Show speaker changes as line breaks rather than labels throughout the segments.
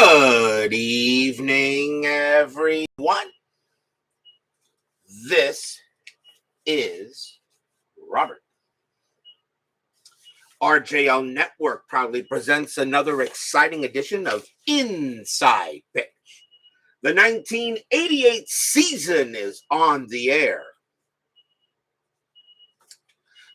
Good evening, everyone. This is Robert. RJL Network proudly presents another exciting edition of Inside Pitch. The 1988 season is on the air.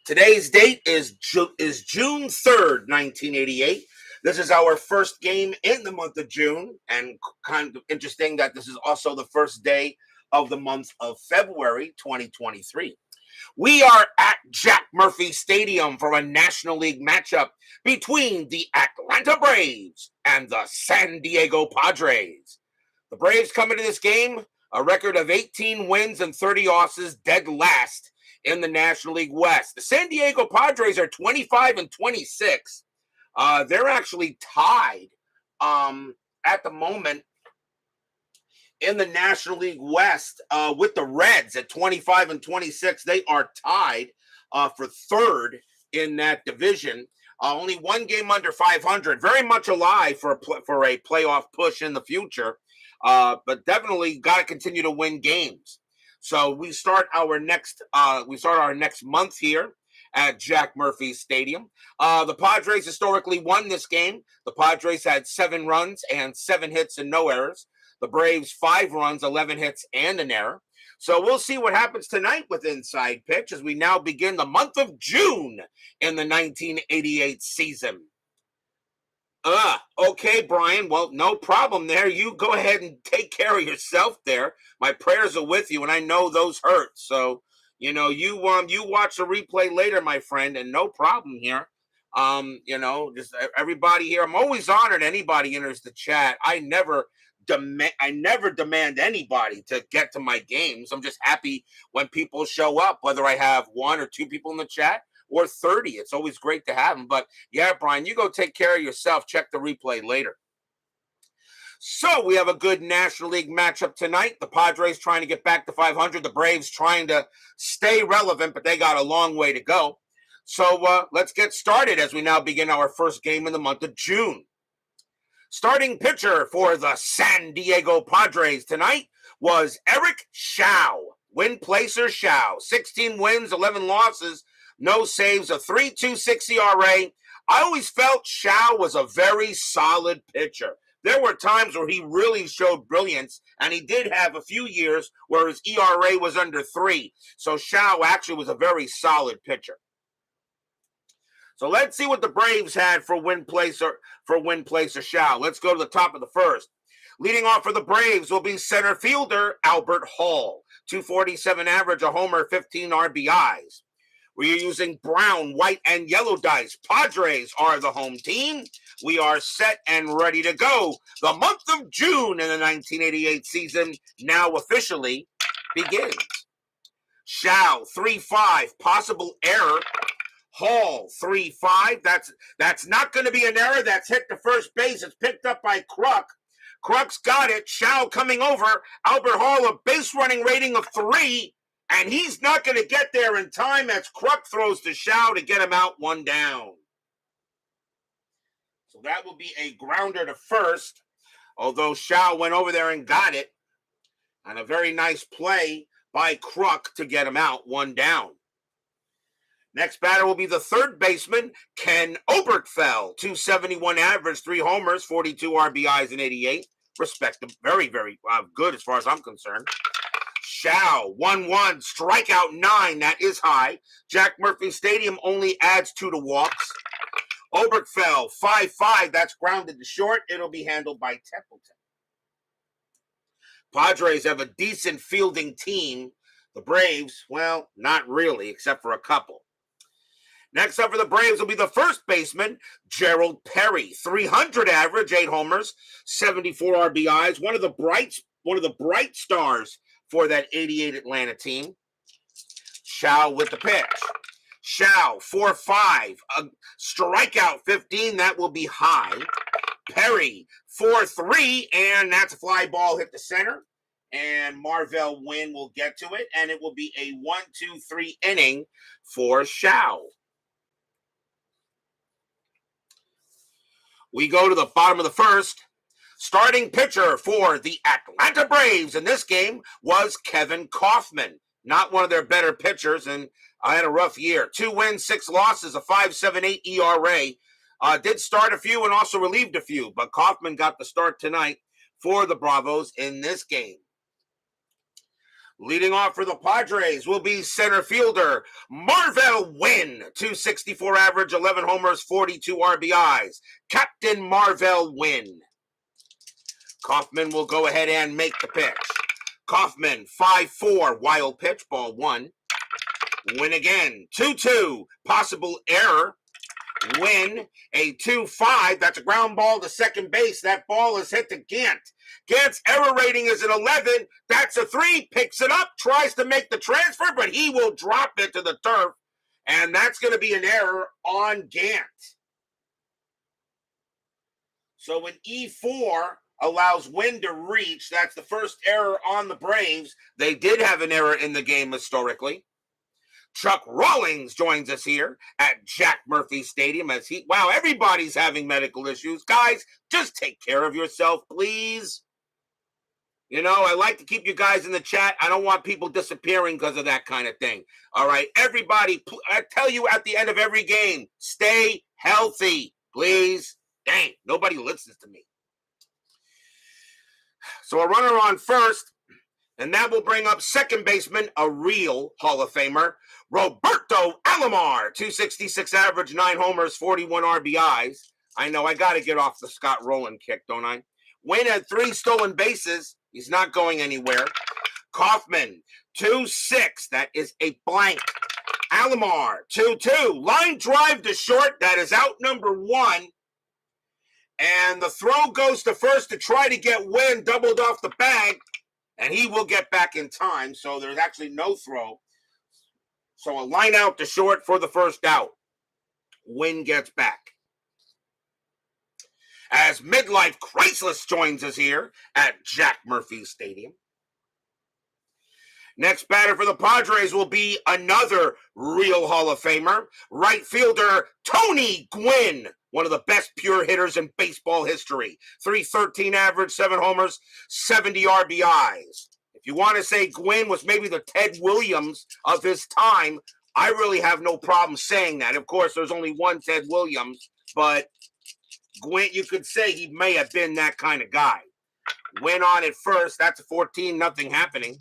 Today's date is June 3rd, 1988. This is our first game in the month of June, and kind of interesting that this is also the first day of the month of February 2023. We are at Jack Murphy Stadium for a National League matchup between the Atlanta Braves and the San Diego Padres. The Braves come into this game a record of 18 wins and 30 losses, dead last in the National League West. The San Diego Padres are 25 and 26. They're actually tied at the moment in the National League West with the Reds at 25 and 26. They are tied for third in that division. Only one game under 500. Very much alive for a playoff push in the future, but definitely got to continue to win games. So we start our next month here at Jack Murphy Stadium. The Padres historically won this game. The Padres had 7 runs and 7 hits and no errors. The Braves 5 runs, 11 hits, and an error. So we'll see what happens tonight with Inside Pitch as we now begin the month of June in the 1988 season. Okay, Brian. Well, no problem there. You go ahead and take care of yourself there. My prayers are with you, and I know those hurt. So, you watch the replay later, my friend, and no problem here. Just everybody here. I'm always honored anybody enters the chat. I never demand anybody to get to my games. I'm just happy when people show up, whether I have 1 or 2 people in the chat or 30. It's always great to have them. But yeah, Brian, you go take care of yourself. Check the replay later. So we have a good National League matchup tonight. The Padres trying to get back to 500. The Braves trying to stay relevant, but they got a long way to go. So let's get started as we now begin our first game in the month of June. Starting pitcher for the San Diego Padres tonight was Eric Shao. Win placer Shao. 16 wins, 11 losses, no saves, a 3.26 ERA. I always felt Shao was a very solid pitcher. There were times where he really showed brilliance, and he did have a few years where his ERA was under 3. So Shao actually was a very solid pitcher. So let's see what the Braves had for win placer Shao. Let's go to the top of the first. Leading off for the Braves will be center fielder Albert Hall. 247 average, a homer, 15 RBIs. We're using brown, white, and yellow dice. Padres are the home team. We are set and ready to go. The month of June in the 1988 season now officially begins. Shao, 3-5, possible error. Hall, 3-5. That's not going to be an error. That's hit to first base. It's picked up by Kruk. Kruk's got it. Shao coming over. Albert Hall, a base running rating of 3. And he's not going to get there in time as Kruk throws to Shao to get him out 1 down. So that will be a grounder to first, although Shao went over there and got it. And a very nice play by Kruk to get him out 1 down. Next batter will be the third baseman, Ken Oberkfell. 271 average, 3 homers, 42 RBIs, and 88. Respectable. Very, very good as far as I'm concerned. Shao, 1-1, strikeout 9. That is high. Jack Murphy Stadium only adds 2 to walks. Oberkfell, 5-5. That's grounded to short. It'll be handled by Templeton. Padres have a decent fielding team. The Braves, well, not really, except for a couple. Next up for the Braves will be the first baseman, Gerald Perry. 300 average, 8 homers, 74 RBIs. One of the bright stars for that 88 Atlanta team. Shao with the pitch. Shao, 4-5. A strikeout 15, that will be high. Perry, 4-3, and that's a fly ball hit the center. And Marvell Wynn will get to it, and it will be a 1-2-3 inning for Shao. We go to the bottom of the first. Starting pitcher for the Atlanta Braves in this game was Kevin Coffman. Not one of their better pitchers, and I had a rough year. 2 wins, 6 losses, a 5.78 ERA. Did start a few and also relieved a few, but Coffman got the start tonight for the Bravos in this game. Leading off for the Padres will be center fielder Marvell Wynn, 264 average, 11 homers, 42 RBIs. Captain Marvell Wynn. Coffman will go ahead and make the pitch. Coffman, 5-4, wild pitch, ball 1. Win again, 2-2, possible error. Win, a 2-5, that's a ground ball to second base. That ball is hit to Gant. Gant's error rating is an 11. That's a 3, picks it up, tries to make the transfer, but he will drop it to the turf. And that's going to be an error on Gant. So when E4 allows Wynn to reach, that's the first error on the Braves. They did have an error in the game historically. Chuck Rawlings joins us here at Jack Murphy Stadium as wow, everybody's having medical issues. Guys, just take care of yourself, please. You know, I like to keep you guys in the chat. I don't want people disappearing because of that kind of thing. All right, everybody, I tell you at the end of every game, stay healthy, please. Dang, nobody listens to me. So a runner on first, and that will bring up second baseman, a real Hall of Famer, Roberto Alomar, 266 average, 9 homers, 41 RBIs. I know I got to get off the Scott Rowland kick, don't I? Wynn had 3 stolen bases. He's not going anywhere. Coffman, 2-6. That is a blank. Alomar, 2-2. Line drive to short. That is out number 1. And the throw goes to first to try to get Wynn doubled off the bag. And he will get back in time. So there's actually no throw. So a line out to short for the first out. Wynn gets back. As Midlife Crisis joins us here at Jack Murphy Stadium. Next batter for the Padres will be another real Hall of Famer, right fielder Tony Gwynn, one of the best pure hitters in baseball history. 313 average, 7 homers, 70 RBIs. If you want to say Gwynn was maybe the Ted Williams of his time, I really have no problem saying that. Of course, there's only one Ted Williams, but Gwynn, you could say he may have been that kind of guy. Went on at first. That's a 14, nothing happening.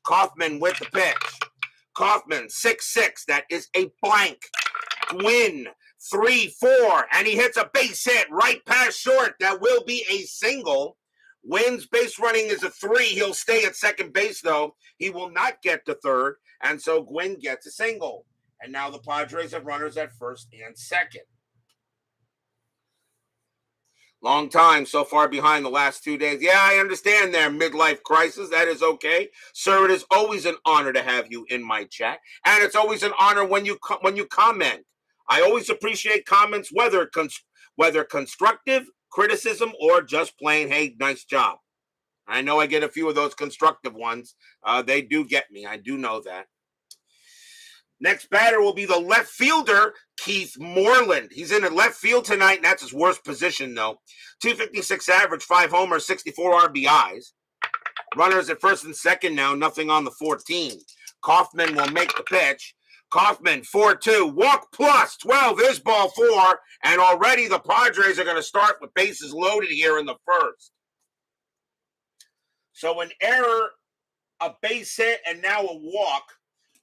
Coffman with the pitch. Coffman, 6-6. That is a blank. Gwynn, 3-4. And he hits a base hit right past short. That will be a single. Wynn's base running is a 3. He'll stay at second base, though. He will not get to third. And so Gwynn gets a single. And now the Padres have runners at first and second. Long time so far behind the last 2 days. Yeah, I understand their midlife crisis. That is okay. Sir, it is always an honor to have you in my chat. And it's always an honor when you comment. I always appreciate comments, whether constructive, criticism, or just plain, hey, nice job. I know I get a few of those constructive ones. They do get me. I do know that. Next batter will be the left fielder, Keith Moreland. He's in the left field tonight, and that's his worst position, though. 256 average, 5 homers, 64 RBIs. Runners at first and second now, nothing on the 14. Coffman will make the pitch. Coffman, 4-2, walk plus, 12 is ball 4, and already the Padres are going to start with bases loaded here in the first. So an error, a base hit, and now a walk.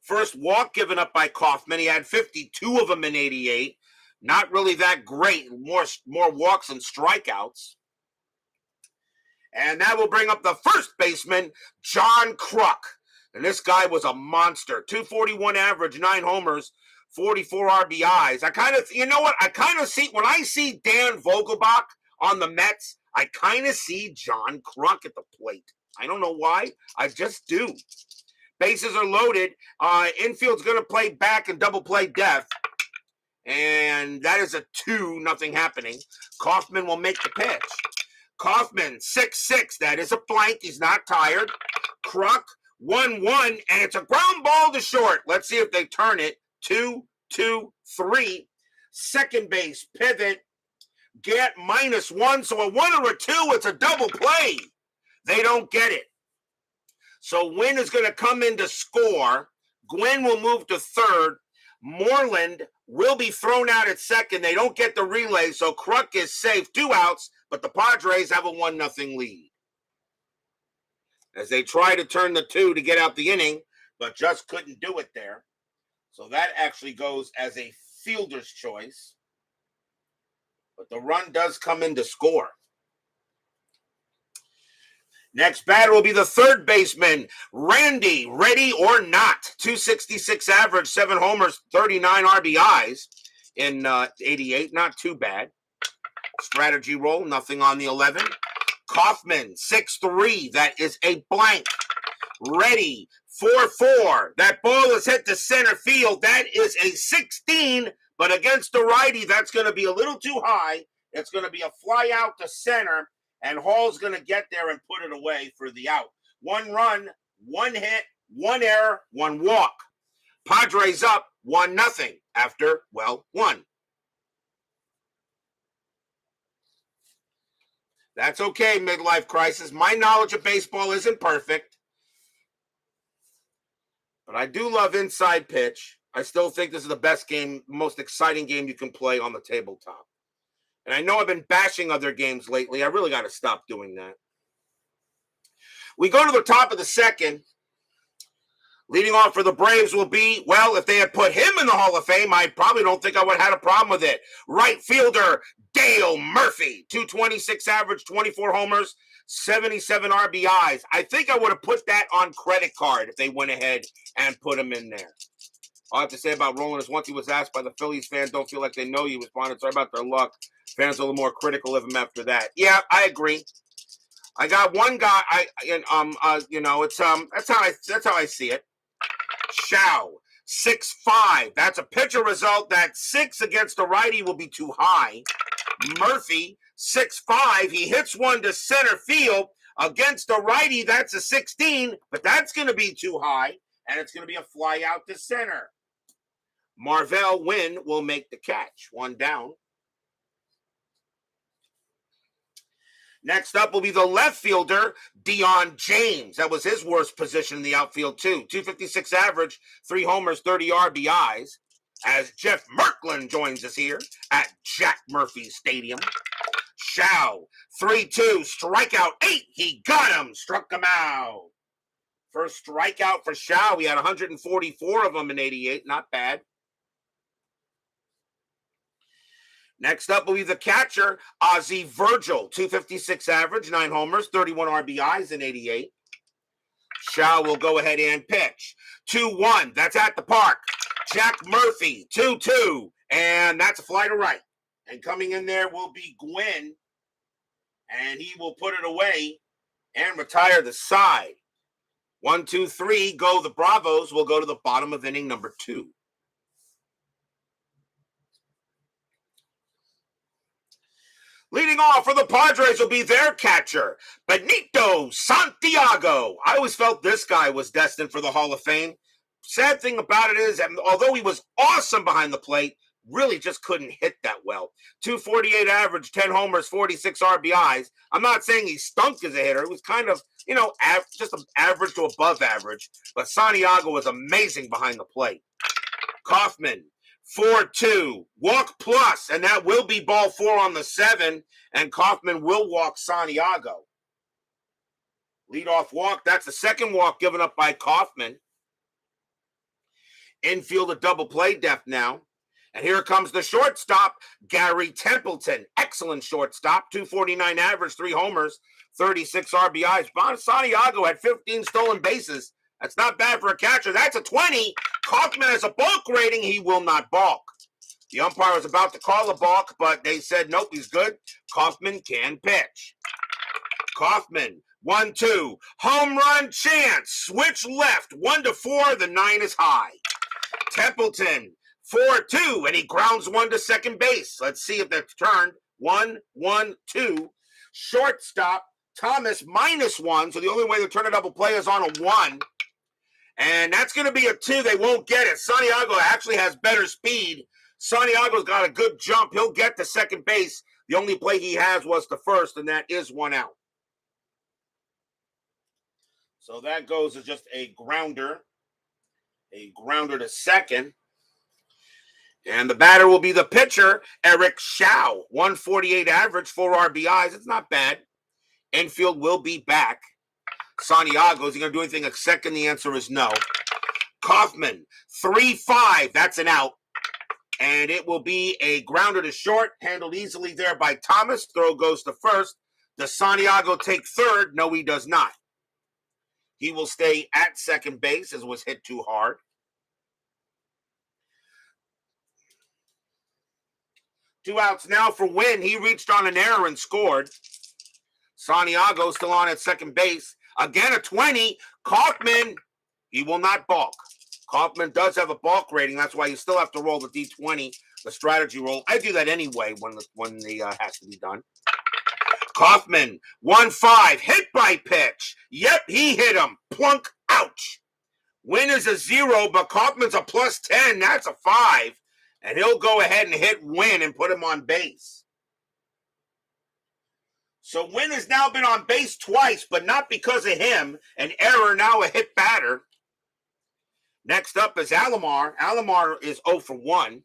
First walk given up by Coffman. He had 52 of them in 88. Not really that great. More walks and strikeouts. And that will bring up the first baseman, John Kruk. And this guy was a monster. 241 average, 9 homers, 44 RBIs. You know what? I kind of see, when I see Dan Vogelbach on the Mets, I kind of see John Kruk at the plate. I don't know why. I just do. Bases are loaded. Infield's going to play back and double play death. And that is a 2, nothing happening. Coffman will make the pitch. Coffman, 6-6. That is a blank. He's not tired. Kruk, 1-1. And it's a ground ball to short. Let's see if they turn it. 2-2-3. Second base pivot. get -1. So a 1 or a 2, it's a double play. They don't get it. So Wynn is going to come in to score. Gwynn will move to third. Moreland will be thrown out at second. They don't get the relay, so Kruk is safe. 2 outs, but the Padres have a 1-0 lead. As they try to turn the 2 to get out the inning, but just couldn't do it there. So that actually goes as a fielder's choice. But the run does come in to score. Next batter will be the third baseman, Randy, ready or not. 266 average, 7 homers, 39 RBIs in 88. Not too bad. Strategy roll, nothing on the 11. Coffman, 6'3". That is a blank. Ready, 4-4. That ball is hit to center field. That is a 16, but against the righty, that's going to be a little too high. It's going to be a fly out to center. And Hall's going to get there and put it away for the out. 1 run, 1 hit, 1 error, 1 walk. Padres up 1-0 after, 1. That's okay, midlife crisis. My knowledge of baseball isn't perfect. But I do love inside pitch. I still think this is the best game, most exciting game you can play on the tabletop. And I know I've been bashing other games lately. I really got to stop doing that. We go to the top of the second. Leading off for the Braves will be, if they had put him in the Hall of Fame, I probably don't think I would have had a problem with it. Right fielder, Dale Murphy. 226 average, 24 homers, 77 RBIs. I think I would have put that on credit card if they went ahead and put him in there. All I have to say about Roland is once he was asked by the Phillies fans, don't feel like they know you, responded, sorry about their luck. Fans are a little more critical of him after that. Yeah, I agree. I got one guy. It's that's how I see it. Shao, 6'5". That's a pitcher result. That 6 against the righty will be too high. Murphy, 6'5". He hits one to center field against the righty. That's a 16, but that's going to be too high, and it's going to be a fly out to center. Marvell Wynn will make the catch. 1 down. Next up will be the left fielder, Dion James. That was his worst position in the outfield, too. 256 average, 3 homers, 30 RBIs. As Jeff Merklin joins us here at Jack Murphy Stadium. Shao, 3-2, strikeout 8. He got him, struck him out. First strikeout for Shao. We had 144 of them in 88. Not bad. Next up will be the catcher, Ozzie Virgil. 256 average, 9 homers, 31 RBIs in 88. Shao will go ahead and pitch. 2-1. That's at the park. Jack Murphy, 2-2. And that's a fly to right. And coming in there will be Gwynn. And he will put it away and retire the side. 1, 2, 3. Go the Bravos. Will go to the bottom of inning number 2. Leading off for the Padres will be their catcher, Benito Santiago. I always felt this guy was destined for the Hall of Fame. Sad thing about it is, although he was awesome behind the plate, really just couldn't hit that well. 248 average, 10 homers, 46 RBIs. I'm not saying he stunk as a hitter. It was kind of, just an average to above average. But Santiago was amazing behind the plate. Coffman, 4-2, walk plus, and that will be ball 4 on the 7, and Coffman will walk Santiago. Leadoff walk, that's the second walk given up by Coffman. Infield a double play depth now. And here comes the shortstop, Gary Templeton. Excellent shortstop, 249 average, 3 homers, 36 RBIs. Santiago had 15 stolen bases. That's not bad for a catcher. That's a 20. Coffman has a balk rating. He will not balk. The umpire was about to call a balk, but they said, nope, he's good. Coffman can pitch. Coffman, 1-2. Home run chance. Switch left. 1-4. The 9 is high. Templeton, 4-2. And he grounds one to second base. Let's see if that's turned. 1-1-2. Shortstop, Thomas, -1. So the only way to turn a double play is on a 1. And that's going to be a 2. They won't get it. Santiago actually has better speed. Santiago's got a good jump. He'll get to second base. The only play he has was the first, and that is 1 out. So that goes as just a grounder to second. And the batter will be the pitcher, Eric Shao. 148 average, 4 RBIs. It's not bad. Infield will be back. Santiago, is he going to do anything at second? The answer is no. Coffman, 3-5. That's an out. And it will be a grounder to short, handled easily there by Thomas. Throw goes to first. Does Santiago take third? No, he does not. He will stay at second base as was hit too hard. Two outs now for Wynn. He reached on an error and scored. Santiago still on at second base. Again, a 20. Coffman, he will not balk. Coffman does have a balk rating. That's why you still have to roll the D20, the strategy roll. I do that anyway when the has to be done. Coffman, 1-5, hit by pitch. Yep, he hit him. Plunk, ouch. Wynn is a 0, but Coffman's a +10. That's a 5. And he'll go ahead and hit Wynn and put him on base. So Wynn has now been on base twice, but not because of him. An error, now a hit batter. Next up is Alomar. Alomar is 0 for 1.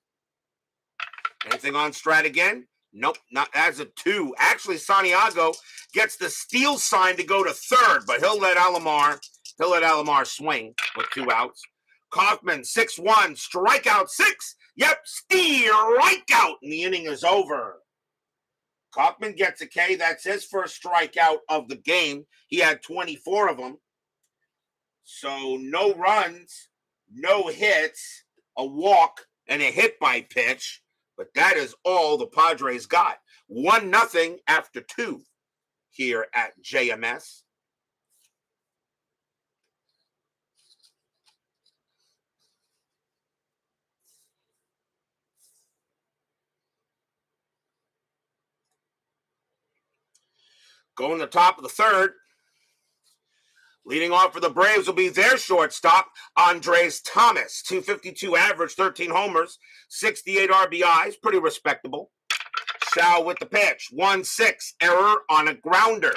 Anything on strat again? Nope, not as a 2. Actually, Santiago gets the steal sign to go to third, but he'll let Alomar swing with 2 outs. Coffman, 6-1, strikeout 6. Yep, strikeout, and the inning is over. Coffman gets a K. That's his first strikeout of the game. He had 24 of them. So no runs, no hits, a walk, and a hit by pitch. But that is all the Padres got. 1-0 after 2 here at JMS. Going to the top of the third. Leading off for the Braves will be their shortstop, Andres Thomas. 252 average, 13 homers, 68 RBIs. Pretty respectable. Shao with the pitch. 1-6, error on a grounder.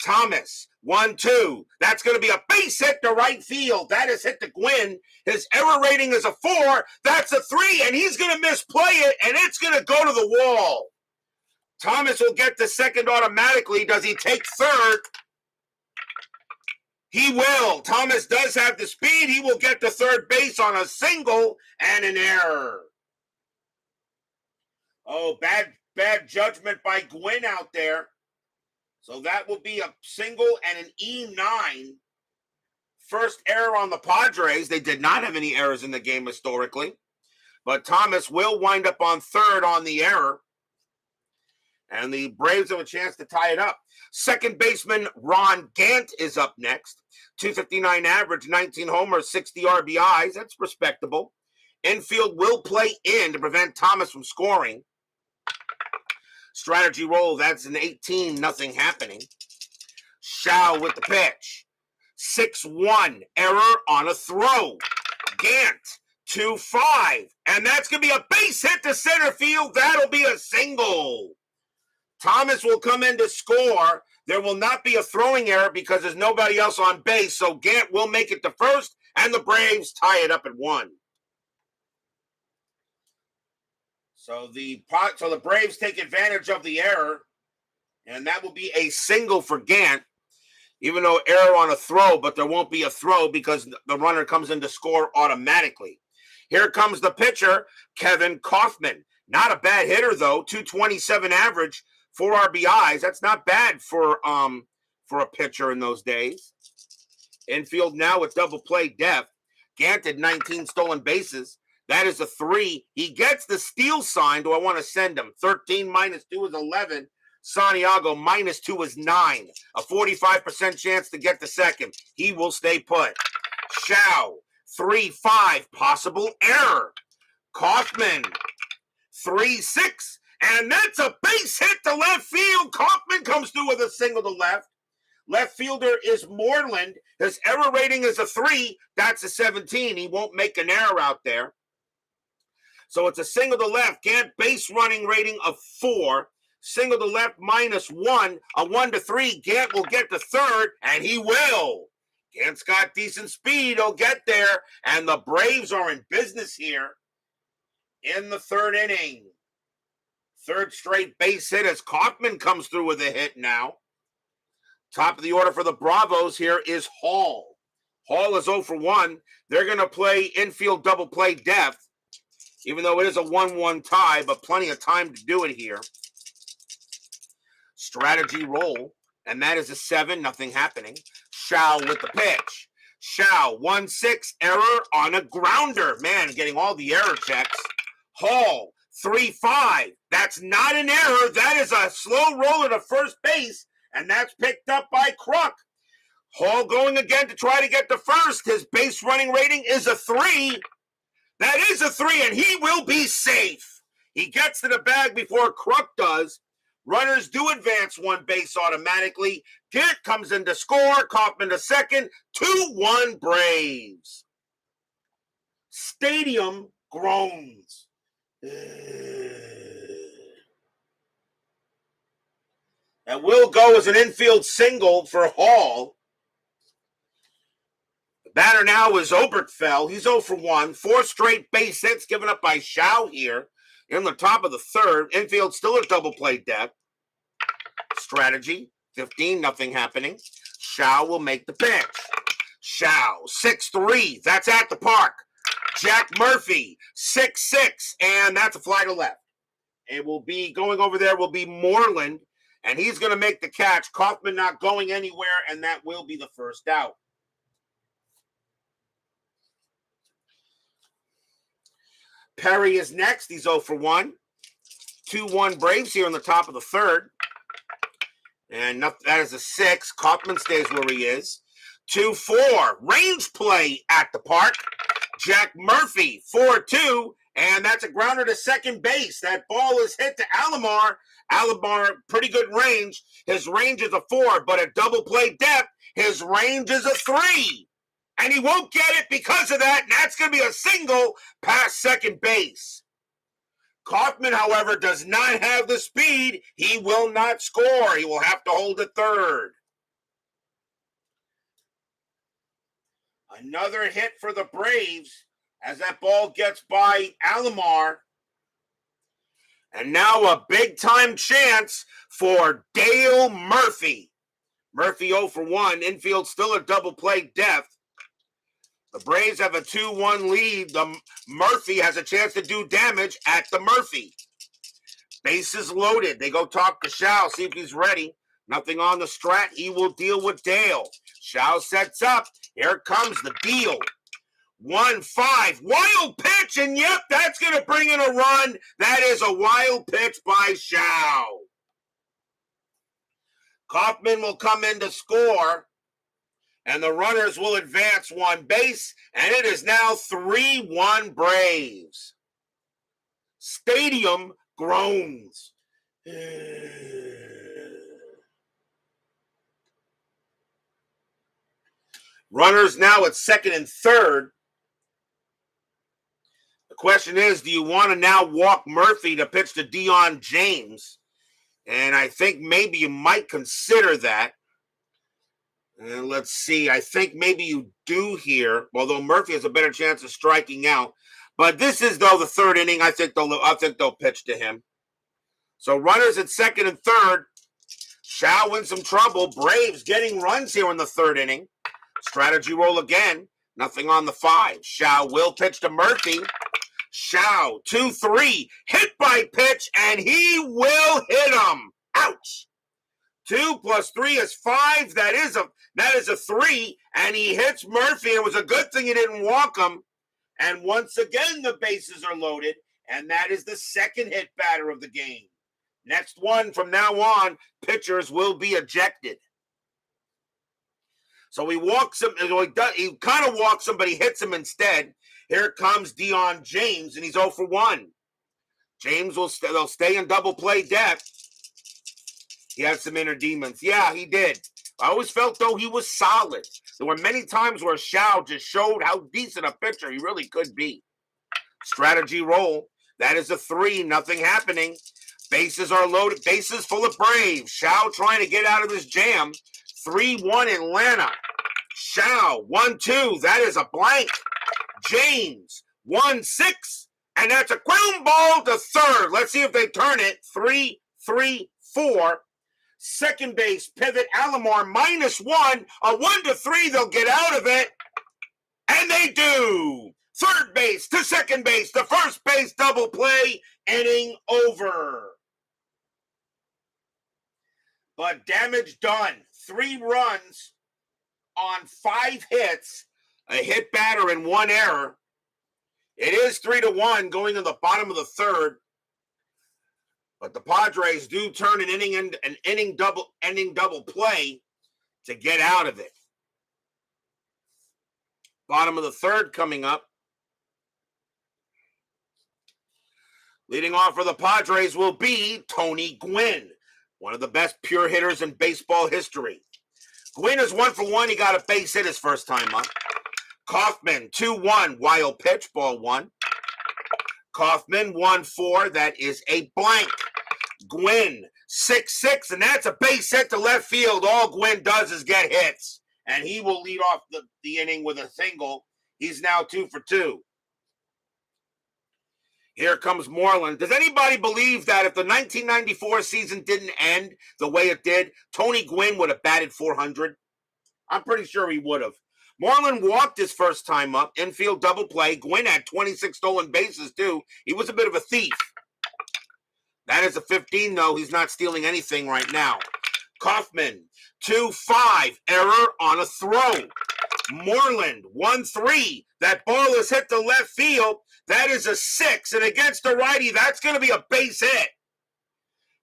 Thomas, 1-2. That's going to be a base hit to right field. That is hit to Gwynn. His error rating is a 4. That's a 3, and he's going to misplay it, and it's going to go to the wall. Thomas will get the second automatically. Does he take third? He will. Thomas does have the speed. He will get to third base on a single and an error. Oh, bad judgment by Gwynn out there. So that will be a single and an E9. First error on the Padres. They did not have any errors in the game historically. But Thomas will wind up on third on the error. And the Braves have a chance to tie it up. Second baseman Ron Gant is up next. 259 average, 19 homers, 60 RBIs. That's respectable. Infield will play in to prevent Thomas from scoring. Strategy roll, that's an 18, nothing happening. Shao with the pitch. 6-1, error on a throw. Gant, 2-5. And that's going to be a base hit to center field. That'll be a single. Thomas will come in to score. There will not be a throwing error because there's nobody else on base. So Gant will make it to first, and the Braves tie it up at 1. So the Braves take advantage of the error, and that will be a single for Gant, even though error on a throw, but there won't be a throw because the runner comes in to score automatically. Here comes the pitcher, Kevin Coffman. Not a bad hitter, though. 227 average, 4 RBIs. That's not bad for a pitcher in those days. Infield now with double play depth. Gant had 19 stolen bases. That is a 3. He gets the steal sign. Do I want to send him? 13 minus 2 is 11. Santiago minus 2 is 9. A 45% chance to get the second. He will stay put. Shao, 3-5. Possible error. Coffman, 3-6. And that's a base hit to left field. Coffman comes through with a single to left. Left fielder is Moreland. His error rating is a 3. That's a 17. He won't make an error out there. So it's a single to left. Gant base running rating of 4. Single to left, -1. A 1-3. Gant will get to third, and he will. Gant's got decent speed. He'll get there. And the Braves are in business here in the third inning. Third straight base hit as Coffman comes through with a hit now. Top of the order for the Bravos here is Hall. Hall is 0 for 1. They're going to play infield double play depth, even though it is a 1-1 tie, but plenty of time to do it here. Strategy roll, and that is a 7, nothing happening. Shao with the pitch. Shao, 1-6, error on a grounder. Man, getting all the error checks. Hall, 3-5. That's not an error. That is a slow roller to first base, and that's picked up by Kruk. Hall going again to try to get to first. His base running rating is a 3. That is a 3, and he will be safe. He gets to the bag before Kruk does. Runners do advance one base automatically. Gant comes in to score. Coffman to second. 2-1 Braves. Stadium groans. That will go as an infield single for Hall. The batter now is Oberkfell. He's 0 for 1. 4 straight base hits given up by Shao here in the top of the third. Infield still a double play depth. Strategy, 15, nothing happening. Shao will make the pitch. Shao, 6-3. That's at the park. Jack Murphy, 6-6. And that's a fly to left. It will be going over there will be Moreland. And he's going to make the catch. Coffman not going anywhere. And that will be the first out. Perry is next. He's 0 for 1. 2-1 Braves here in the top of the third. And that is a 6. Coffman stays where he is. 2-4. Range play at the park. Jack Murphy, 4-2. And that's a grounder to second base. That ball is hit to Alomar. Alomar, pretty good range. His range is a 4, but at double play depth, his range is a 3. And he won't get it because of that. And that's going to be a single past second base. Coffman, however, does not have the speed. He will not score. He will have to hold at third. Another hit for the Braves as that ball gets by Alomar. And now a big-time chance for Dale Murphy. Murphy 0 for 1. Infield still a double play depth. The Braves have a 2-1 lead. The Murphy has a chance to do damage at the Murphy. Bases loaded. They go talk to Shao, see if he's ready. Nothing on the strat. He will deal with Dale. Shao sets up. Here comes the deal. 1-5. Wild pitch, and yep, that's going to bring in a run. That is a wild pitch by Shao. Coffman will come in to score. And the runners will advance one base, and it is now 3-1 Braves. Stadium groans. Runners now at second and third. The question is, do you want to now walk Murphy to pitch to Dion James? And I think maybe you might consider that. And let's see. I think maybe you do here, although Murphy has a better chance of striking out. But this is, though, the third inning. I think they'll pitch to him. So runners at second and third. Shao in some trouble. Braves getting runs here in the third inning. Strategy roll again. Nothing on the 5. Shao will pitch to Murphy. Shao 2-3. Hit by pitch, and he will hit him. Ouch. 2 + 3 is 5. That is a 3, and he hits Murphy. It was a good thing he didn't walk him. And once again, the bases are loaded, and that is the second hit batter of the game. Next one from now on, pitchers will be ejected. So he walks him. He kind of walks him, but he hits him instead. Here comes Dion James, and he's 0 for 1. James they'll stay in double play depth. He had some inner demons. Yeah, he did. I always felt, though, he was solid. There were many times where Shao just showed how decent a pitcher he really could be. Strategy roll. That is a 3. Nothing happening. Bases are loaded. Bases full of Braves. Shao trying to get out of this jam. 3-1 Atlanta. Shao, 1-2. That is a blank. James, 1-6. And that's a ground ball to third. Let's see if they turn it. 3-3-4. Second base, pivot, Alomar, -1. A 1-3. They'll get out of it. And they do. Third base to second base. The first base double play. Inning over. But damage done. 3 runs on 5 hits. A hit batter and 1 error. It is 3-1 going to the bottom of the third. But the Padres do turn an inning double play to get out of it. Bottom of the third coming up. Leading off for the Padres will be Tony Gwynn, one of the best pure hitters in baseball history. Gwynn is 1 for 1. He got a base hit his first time up. Coffman, 2-1, wild pitch, ball 1. Coffman, 1-4, that is a blank. Gwynn, 6-6, and that's a base hit to left field. All Gwynn does is get hits, and he will lead off the inning with a single. He's now 2 for 2. Here comes Moreland. Does anybody believe that if the 1994 season didn't end the way it did, Tony Gwynn would have batted 400? I'm pretty sure he would have. Moreland walked his first time up, infield double play. Gwynn had 26 stolen bases, too. He was a bit of a thief. That is a 15, though. He's not stealing anything right now. Coffman, 2-5, error on a throw. Moreland, 1-3. That ball is hit to left field. That is a 6, and against the righty, that's going to be a base hit.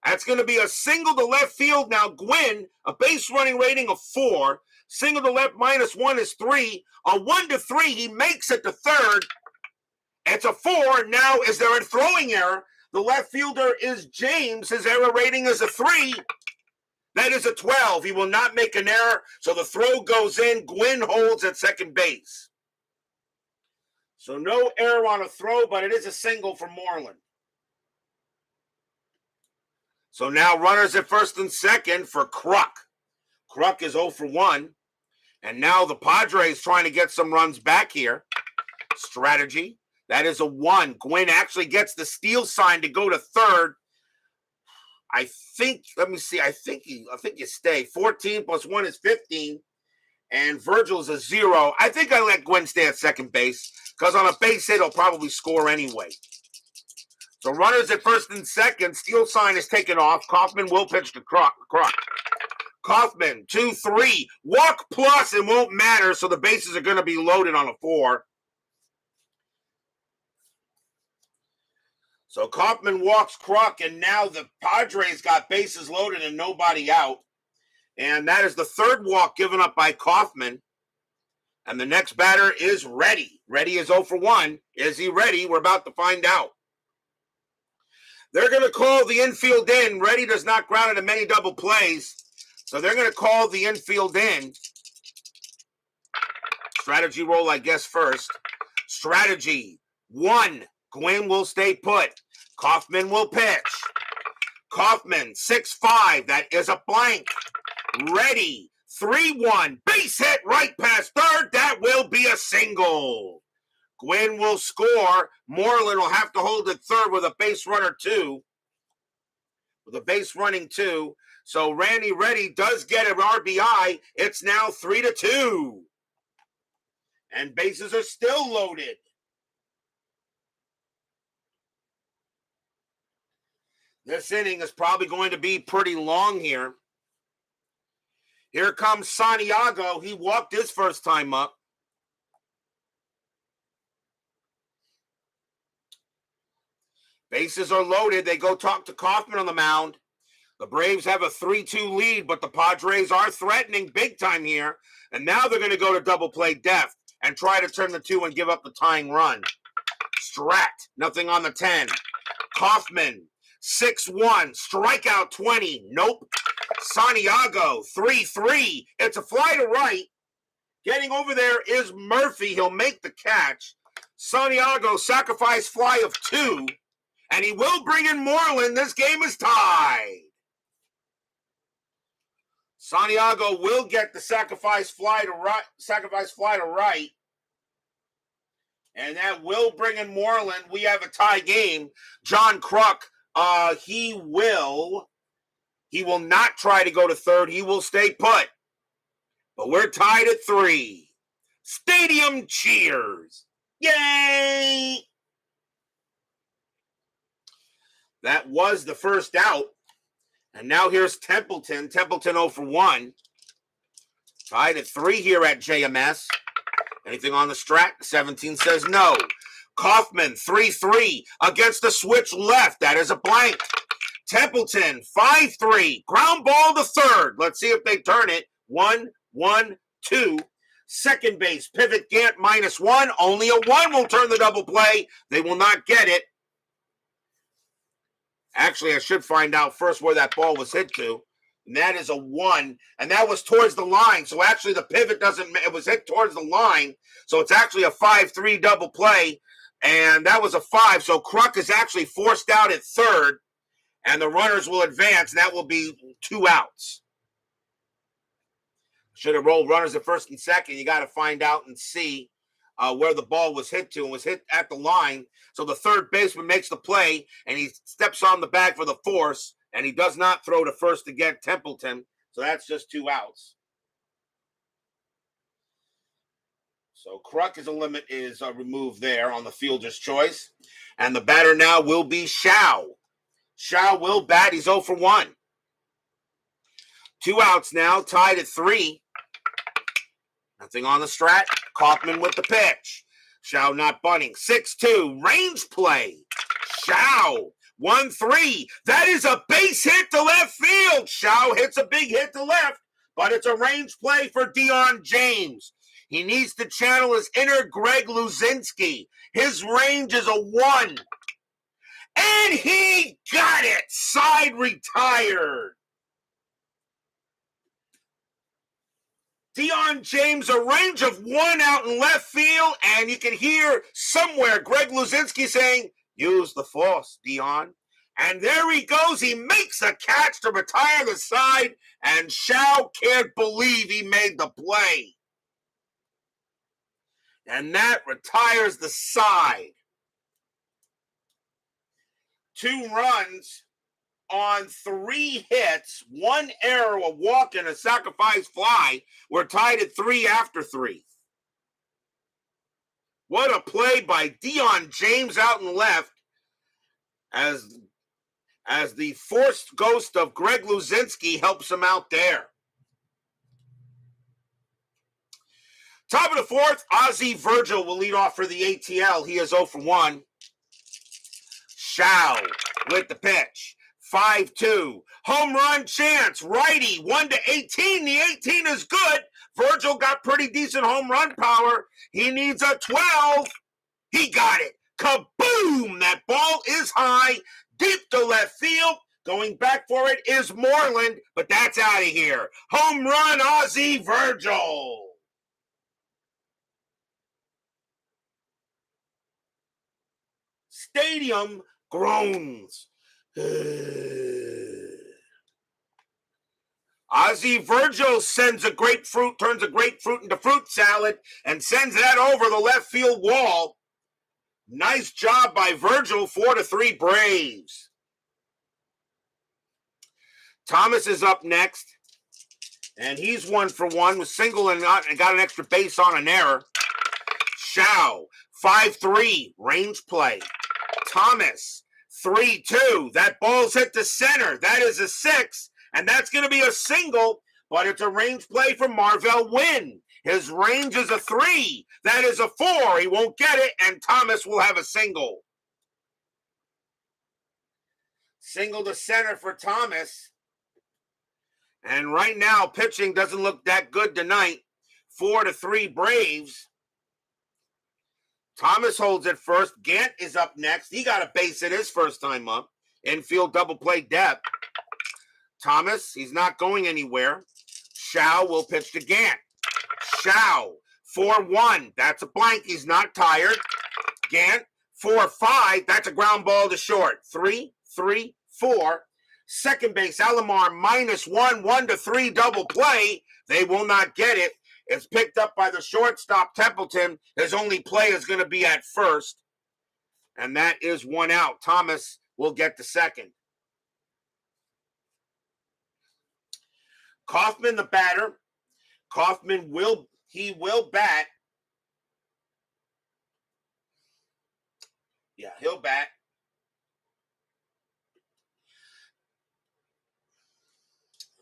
That's going to be a single to left field. Now, Gwynn, a base running rating of 4. Single to left -1 is 3. A 1-3, he makes it to third. It's a 4. Now, is there a throwing error? The left fielder is James. His error rating is a 3. That is a 12. He will not make an error, so the throw goes in. Gwynn holds at second base. So no error on a throw, but it is a single for Moreland. So now runners at first and second for Kruk. Kruk is 0 for 1. And now the Padres trying to get some runs back here. Strategy. That is a 1. Gwynn actually gets the steal sign to go to third. I think you stay. 14 plus 1 is 15. And Virgil's a 0. I think I let Gwynn stay at second base because on a base hit, he'll probably score anyway. So runners at first and second. Steal sign is taken off. Coffman will pitch to Kruk. Coffman, 2-3. Walk plus, it won't matter, so the bases are going to be loaded on a 4. So Coffman walks Kruk, and now the Padres got bases loaded and nobody out. And that is the third walk given up by Coffman. And the next batter is Ready. Ready is 0 for 1. Is he ready? We're about to find out. They're going to call the infield in. Ready does not ground into many double plays. So they're going to call the infield in. Strategy roll, I guess, first. Strategy 1. Gwynn will stay put. Coffman will pitch. Coffman, 6-5. That is a blank. Ready, 3-1. Base hit right past third. That will be a single. Gwynn will score. Moreland will have to hold at third with a base runner 2. With a base running 2. So Randy Ready does get an RBI. It's now 3-2. And bases are still loaded. This inning is probably going to be pretty long here. Here comes Santiago. He walked his first time up. Bases are loaded. They go talk to Coffman on the mound. The Braves have a 3-2 lead, but the Padres are threatening big time here. And now they're going to go to double play depth and try to turn the 2 and give up the tying run. Strat, nothing on the 10. Coffman, 6-1, strikeout 20. Nope. Santiago, 3-3. It's a fly to right. Getting over there is Murphy. He'll make the catch. Santiago, sacrifice fly of 2. And he will bring in Moreland. This game is tied. Santiago will get the sacrifice fly to right. And that will bring in Moreland. We have a tie game. John Kruk, he will not try to go to third. He will stay put. But we're tied at 3. Stadium cheers. Yay! That was the first out. And now here's Templeton. Templeton 0 for 1. Tied at 3 here at JMS. Anything on the strat? 17 says no. Coffman 3-3 against the switch left. That is a blank. Templeton 5-3. Ground ball to third. Let's see if they turn it. 1-1-2. Second base, pivot Gant -1. Only a 1 will turn the double play. They will not get it. Actually, I should find out first where that ball was hit to. And that is a 1. And that was towards the line. So actually the pivot it was hit towards the line. So it's actually a 5-3 double play. And that was a 5. So Kruk is actually forced out at third. And the runners will advance. And that will be 2 outs. Should have rolled runners at first and second. You got to find out and see where the ball was hit to, and was hit at the line. So the third baseman makes the play, and he steps on the bag for the force, and he does not throw to first to get Templeton. So that's just 2 outs. So Kruk is removed there on the fielder's choice. And the batter now will be Shao. Shao will bat. He's 0 for 1. 2 outs now, tied at 3. Nothing on the strat. Coffman with the pitch. Shao not bunting. 6-2. Range play. Shao. 1-3. That is a base hit to left field. Shao hits a big hit to left, but it's a range play for Dion James. He needs to channel his inner Greg Luzinski. His range is a 1. And he got it. Side retired. Dion James, a range of 1 out in left field, and you can hear somewhere Greg Luzinski saying, use the force, Dion. And there he goes. He makes a catch to retire the side, and Shao can't believe he made the play. And that retires the side. 2 runs on 3 hits, 1 error, a walk, and a sacrifice fly. We're tied at 3 after 3. What a play by Dion James out and left as the forced ghost of Greg Luzinski helps him out there. Top of the 4th, Ozzie Virgil will lead off for the ATL. He is 0 for 1. Shao with the pitch. 5-2. Home run chance. Righty. 1-18. The 18 is good. Virgil got pretty decent home run power. He needs a 12. He got it. Kaboom! That ball is high. Deep to left field. Going back for it is Moreland, but that's out of here. Home run, Ozzie Virgil. Stadium groans. Ozzie Virgil turns a grapefruit into fruit salad and sends that over the left field wall. Nice job by Virgil. 4-3 Braves. Thomas is up next, and he's 1 for 1 with single and got an extra base on an error. Shao 5-3 range play. Thomas 3-2. That ball's hit to center. That is a 6, and that's going to be a single, but it's a range play for Marvell Wynn. His range is a 3. That is a 4. He won't get it, and Thomas will have a single. Single to center for Thomas. And right now, pitching doesn't look that good tonight. 4-3 Braves. Thomas holds it first. Gant is up next. He got a base hit his first time up. Infield double play depth. Thomas, he's not going anywhere. Shao will pitch to Gant. Shao, 4-1. That's a blank. He's not tired. Gant, 4-5. That's a ground ball to short. 3-3-4. Second base, Alomar -1, 1-3 double play. They will not get it. It's picked up by the shortstop, Templeton. His only play is going to be at first. And that is one out. Thomas will get the second. Coffman, the batter. Coffman will bat. Yeah, he'll bat.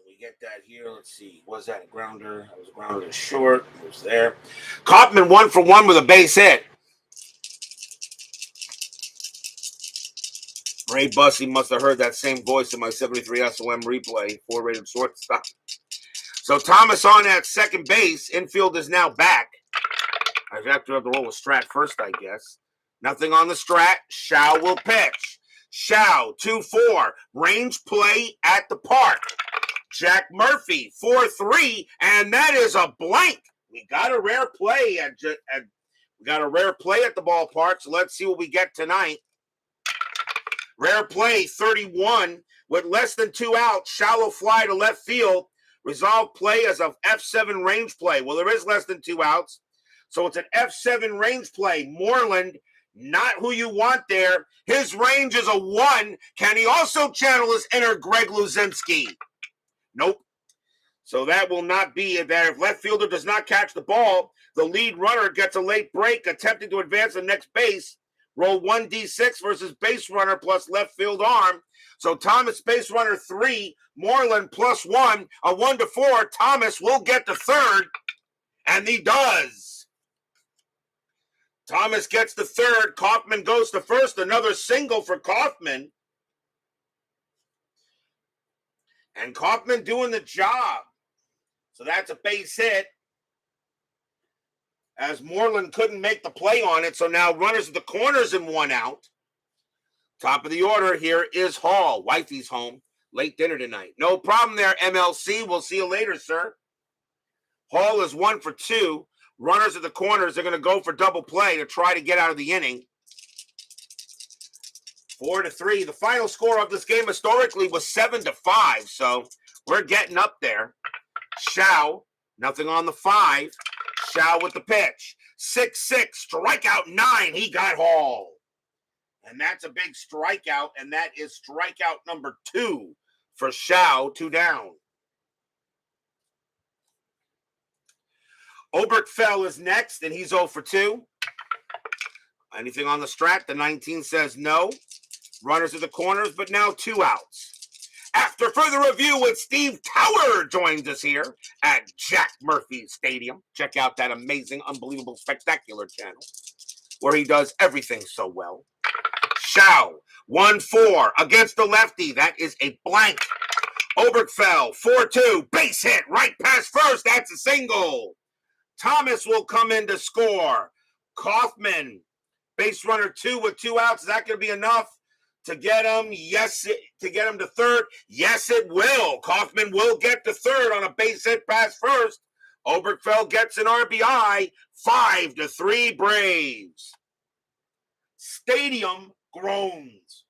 We get that here. Let's see. Was that a grounder? That was a grounder to short. It was there. Coffman 1 for 1 with a base hit. Ray Bussey must have heard that same voice in my 73 SOM replay. 4-rated shortstop. So Thomas on at second base. Infield is now back. I have to have the roll with Strat first, I guess. Nothing on the Strat. Shao will pitch. Shao, 2-4. Range play at the park. Jack Murphy, 4-3. And that is a blank. We got a rare play at the ballpark. So let's see what we get tonight. Rare play, 31. With less than 2 outs. Shallow fly to left field. Resolved play as a F7 range play. Well, there is less than 2 outs. So it's an F7 range play. Moreland, not who you want there. His range is a 1. Can he also channel his inner Greg Luzinski? Nope. So that will not be that. If left fielder does not catch the ball, the lead runner gets a late break, attempting to advance the next base. Roll 1d6 versus base runner plus left field arm. So Thomas, base runner 3, Moreland +1, a 1-4. Thomas will get the third, and he does. Thomas gets the third. Coffman goes to first. Another single for Coffman. And Coffman doing the job. So that's a base hit. As Moreland couldn't make the play on it. So now runners at the corners and 1 out. Top of the order here is Hall. Wifey's home. Late dinner tonight. No problem there, MLC. We'll see you later, sir. Hall is 1 for 2. Runners at the corners are going to go for double play to try to get out of the inning. 4-3. The final score of this game historically was 7-5. So we're getting up there. Shao, nothing on the 5. Shao with the pitch. 6-6, strikeout 9. He got Hall. And that's a big strikeout, and that is strikeout number 2 for Shao, 2 down. Oberkfell is next, and he's 0 for 2. Anything on the Strat? The 19 says no. Runners at the corners, but now 2 outs. After further review with Steve Tower joins us here at Jack Murphy Stadium. Check out that amazing, unbelievable, spectacular channel where he does everything so well. Shao, 1-4 against the lefty. That is a blank. Oberkfell, 4-2. Base hit right past first. That's a single. Thomas will come in to score. Coffman, base runner 2 with 2 outs. Is that going to be enough to get him? Yes, to get him to third. Yes, it will. Coffman will get to third on a base hit past first. Oberkfell gets an RBI. 5-3 Braves. Stadium groans.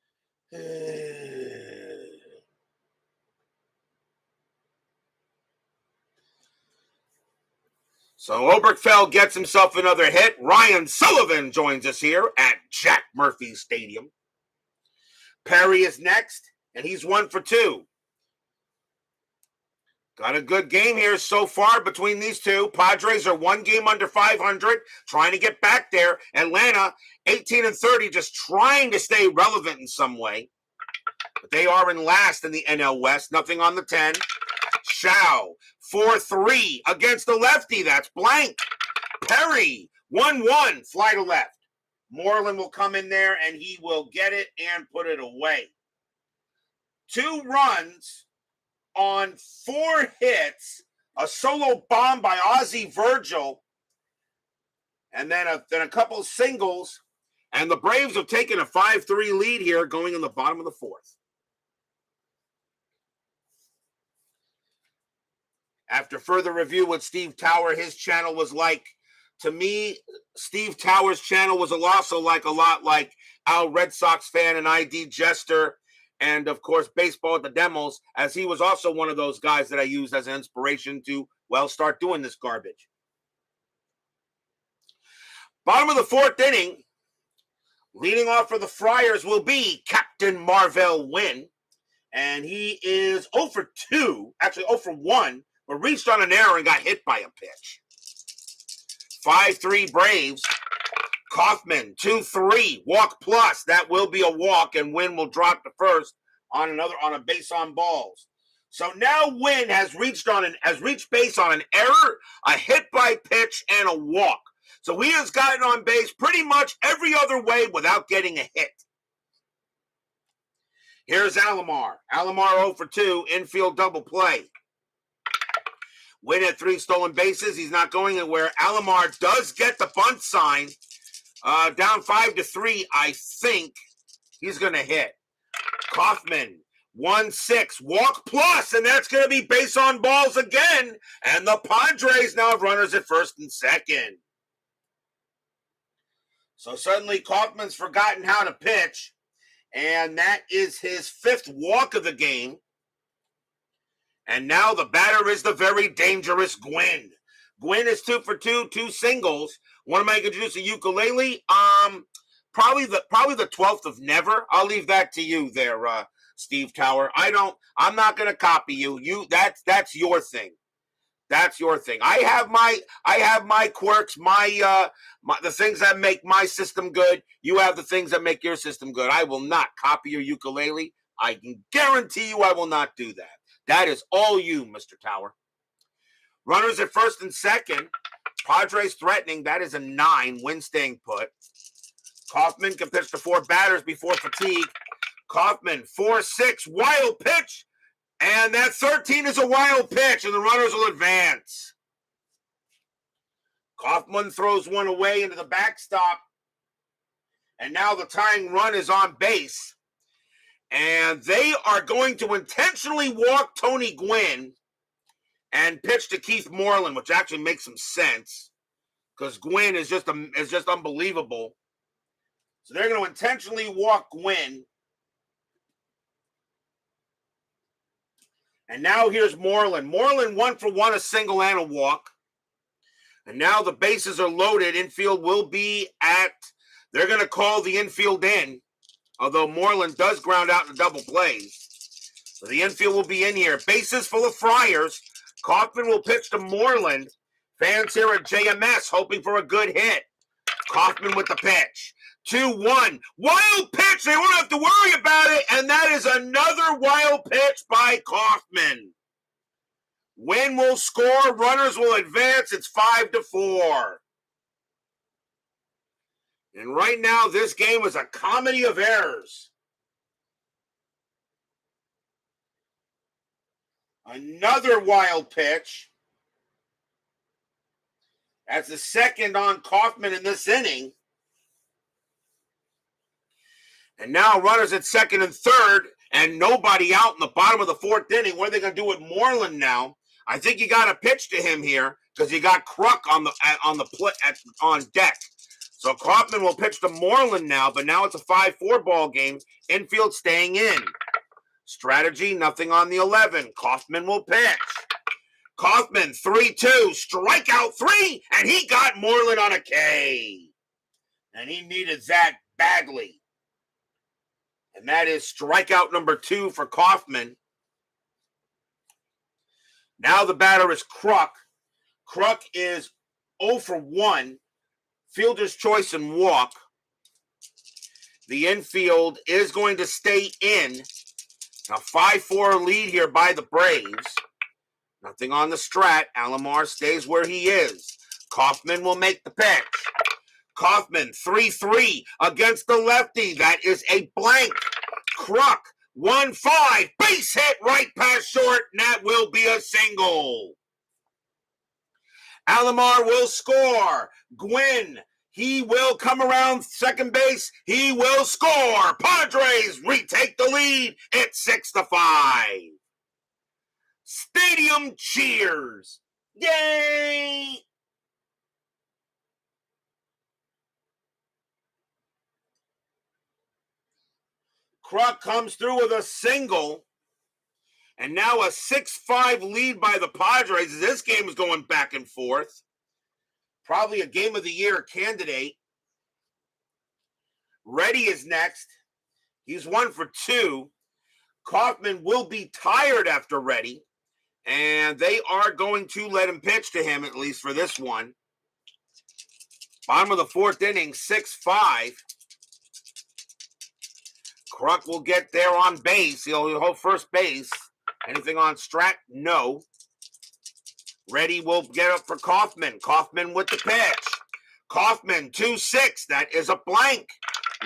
So Oberkfell gets himself another hit. Ryan Sullivan joins us here at Jack Murphy Stadium. Perry is next, and he's 1 for 2. Got a good game here so far between these two. Padres are 1 game under 500, trying to get back there. Atlanta, 18-30, just trying to stay relevant in some way. But they are in last in the NL West. Nothing on the 10. Shao, 4-3 against the lefty. That's blank. Perry, 1-1, fly to left. Moreland will come in there, and he will get it and put it away. 2 runs on 4 hits, a solo bomb by Ozzie Virgil, and then a couple singles, and the Braves have taken a 5-3 lead here going in the bottom of the 4th. After further review with Steve Tower, his channel was like To me, Steve Towers' channel was also like a lot like our Red Sox fan and ID Jester, and of course, Baseball at the Demos, as he was also one of those guys that I used as an inspiration to, well, start doing this garbage. Bottom of the fourth inning, leading off for the Friars will be Captain Marvell Wynn, and he is 0 for 2, actually 0 for 1, but reached on an error and got hit by a pitch. 5-3 Braves. Coffman, 2-3, walk plus. That will be a walk, and Wynn will drop to first on a base on balls. So now Wynn has reached base on an error, a hit by pitch, and a walk. So he has gotten on base pretty much every other way without getting a hit. Here's Alomar. Alomar 0 for 2, infield double play. Wynn had 3 stolen bases. He's not going anywhere. Alomar does get the bunt sign. Down 5-3, I think he's going to hit. Coffman, 1-6, walk plus, and that's going to be base on balls again. And the Padres now have runners at first and second. So suddenly Coffman's forgotten how to pitch, and that is his 5th walk of the game. And now the batter is the very dangerous Gwynn. Gwynn is 2 for 2, 2 singles. When am I going to introduce a ukulele? Probably the 12th of never. I'll leave that to you there, Steve Tower. I'm not going to copy you. That's your thing. That's your thing. I have my quirks, the things that make my system good. You have the things that make your system good. I will not copy your ukulele. I can guarantee you I will not do that. That is all you, Mr. Tower. Runners at first and second. Padres threatening. That is a 9. Wynn staying put. Coffman can pitch to 4 batters before fatigue. Coffman, 4-6. Wild pitch. And that 13 is a wild pitch, and the runners will advance. Coffman throws one away into the backstop. And now the tying run is on base. And they are going to intentionally walk Tony Gwynn and pitch to Keith Moreland, which actually makes some sense because Gwynn is just unbelievable. So they're going to intentionally walk Gwynn. And now here's Moreland. Moreland 1 for 1, a single and a walk. And now the bases are loaded. Infield will be they're going to call the infield in, although Moreland does ground out in double plays. So the infield will be in here. Bases full of Friars. Coffman will pitch to Moreland. Fans here at JMS hoping for a good hit. Coffman with the pitch. 2-1. Wild pitch. They won't have to worry about it. And that is another wild pitch by Coffman. Wynn will score. Runners will advance. It's 5-4. And right now, this game is a comedy of errors. Another wild pitch. That's the second on Coffman in this inning. And now runners at second and third, and nobody out in the bottom of the 4th inning. What are they going to do with Moreland now? I think you got to pitch to him here because you got Kruk on deck. So Coffman will pitch to Moreland now, but now it's a 5-4 ball game. Infield staying in. Strategy, nothing on the 11. Coffman will pitch. Coffman, 3-2, strikeout 3, and he got Moreland on a K. And he needed that badly. And that is strikeout number 2 for Coffman. Now the batter is Kruk. Kruk is 0 for 1. Fielder's choice and walk. The infield is going to stay in. Now 5-4 lead here by the Braves. Nothing on the strat. Alomar stays where he is. Coffman will make the pitch. Coffman 3-3 against the lefty. That is a blank. Kruk 1-5. Base hit right past short, and that will be a single. Alomar will score. Gwynn, he will come around second base. He will score. Padres retake the lead. It's 6-5. Stadium cheers. Yay! Kruk comes through with a single. And now a 6-5 lead by the Padres. This game is going back and forth. Probably a game of the year candidate. Reddy is next. He's 1 for 2. Coffman will be tired after Reddy. And they are going to let him pitch to him, at least for this one. Bottom of the 4th inning, 6-5. Kruk will get there on base. He'll hold first base. Anything on Strat? No. Reddy will get up for Coffman. Coffman with the pitch. Coffman, 2-6. That is a blank.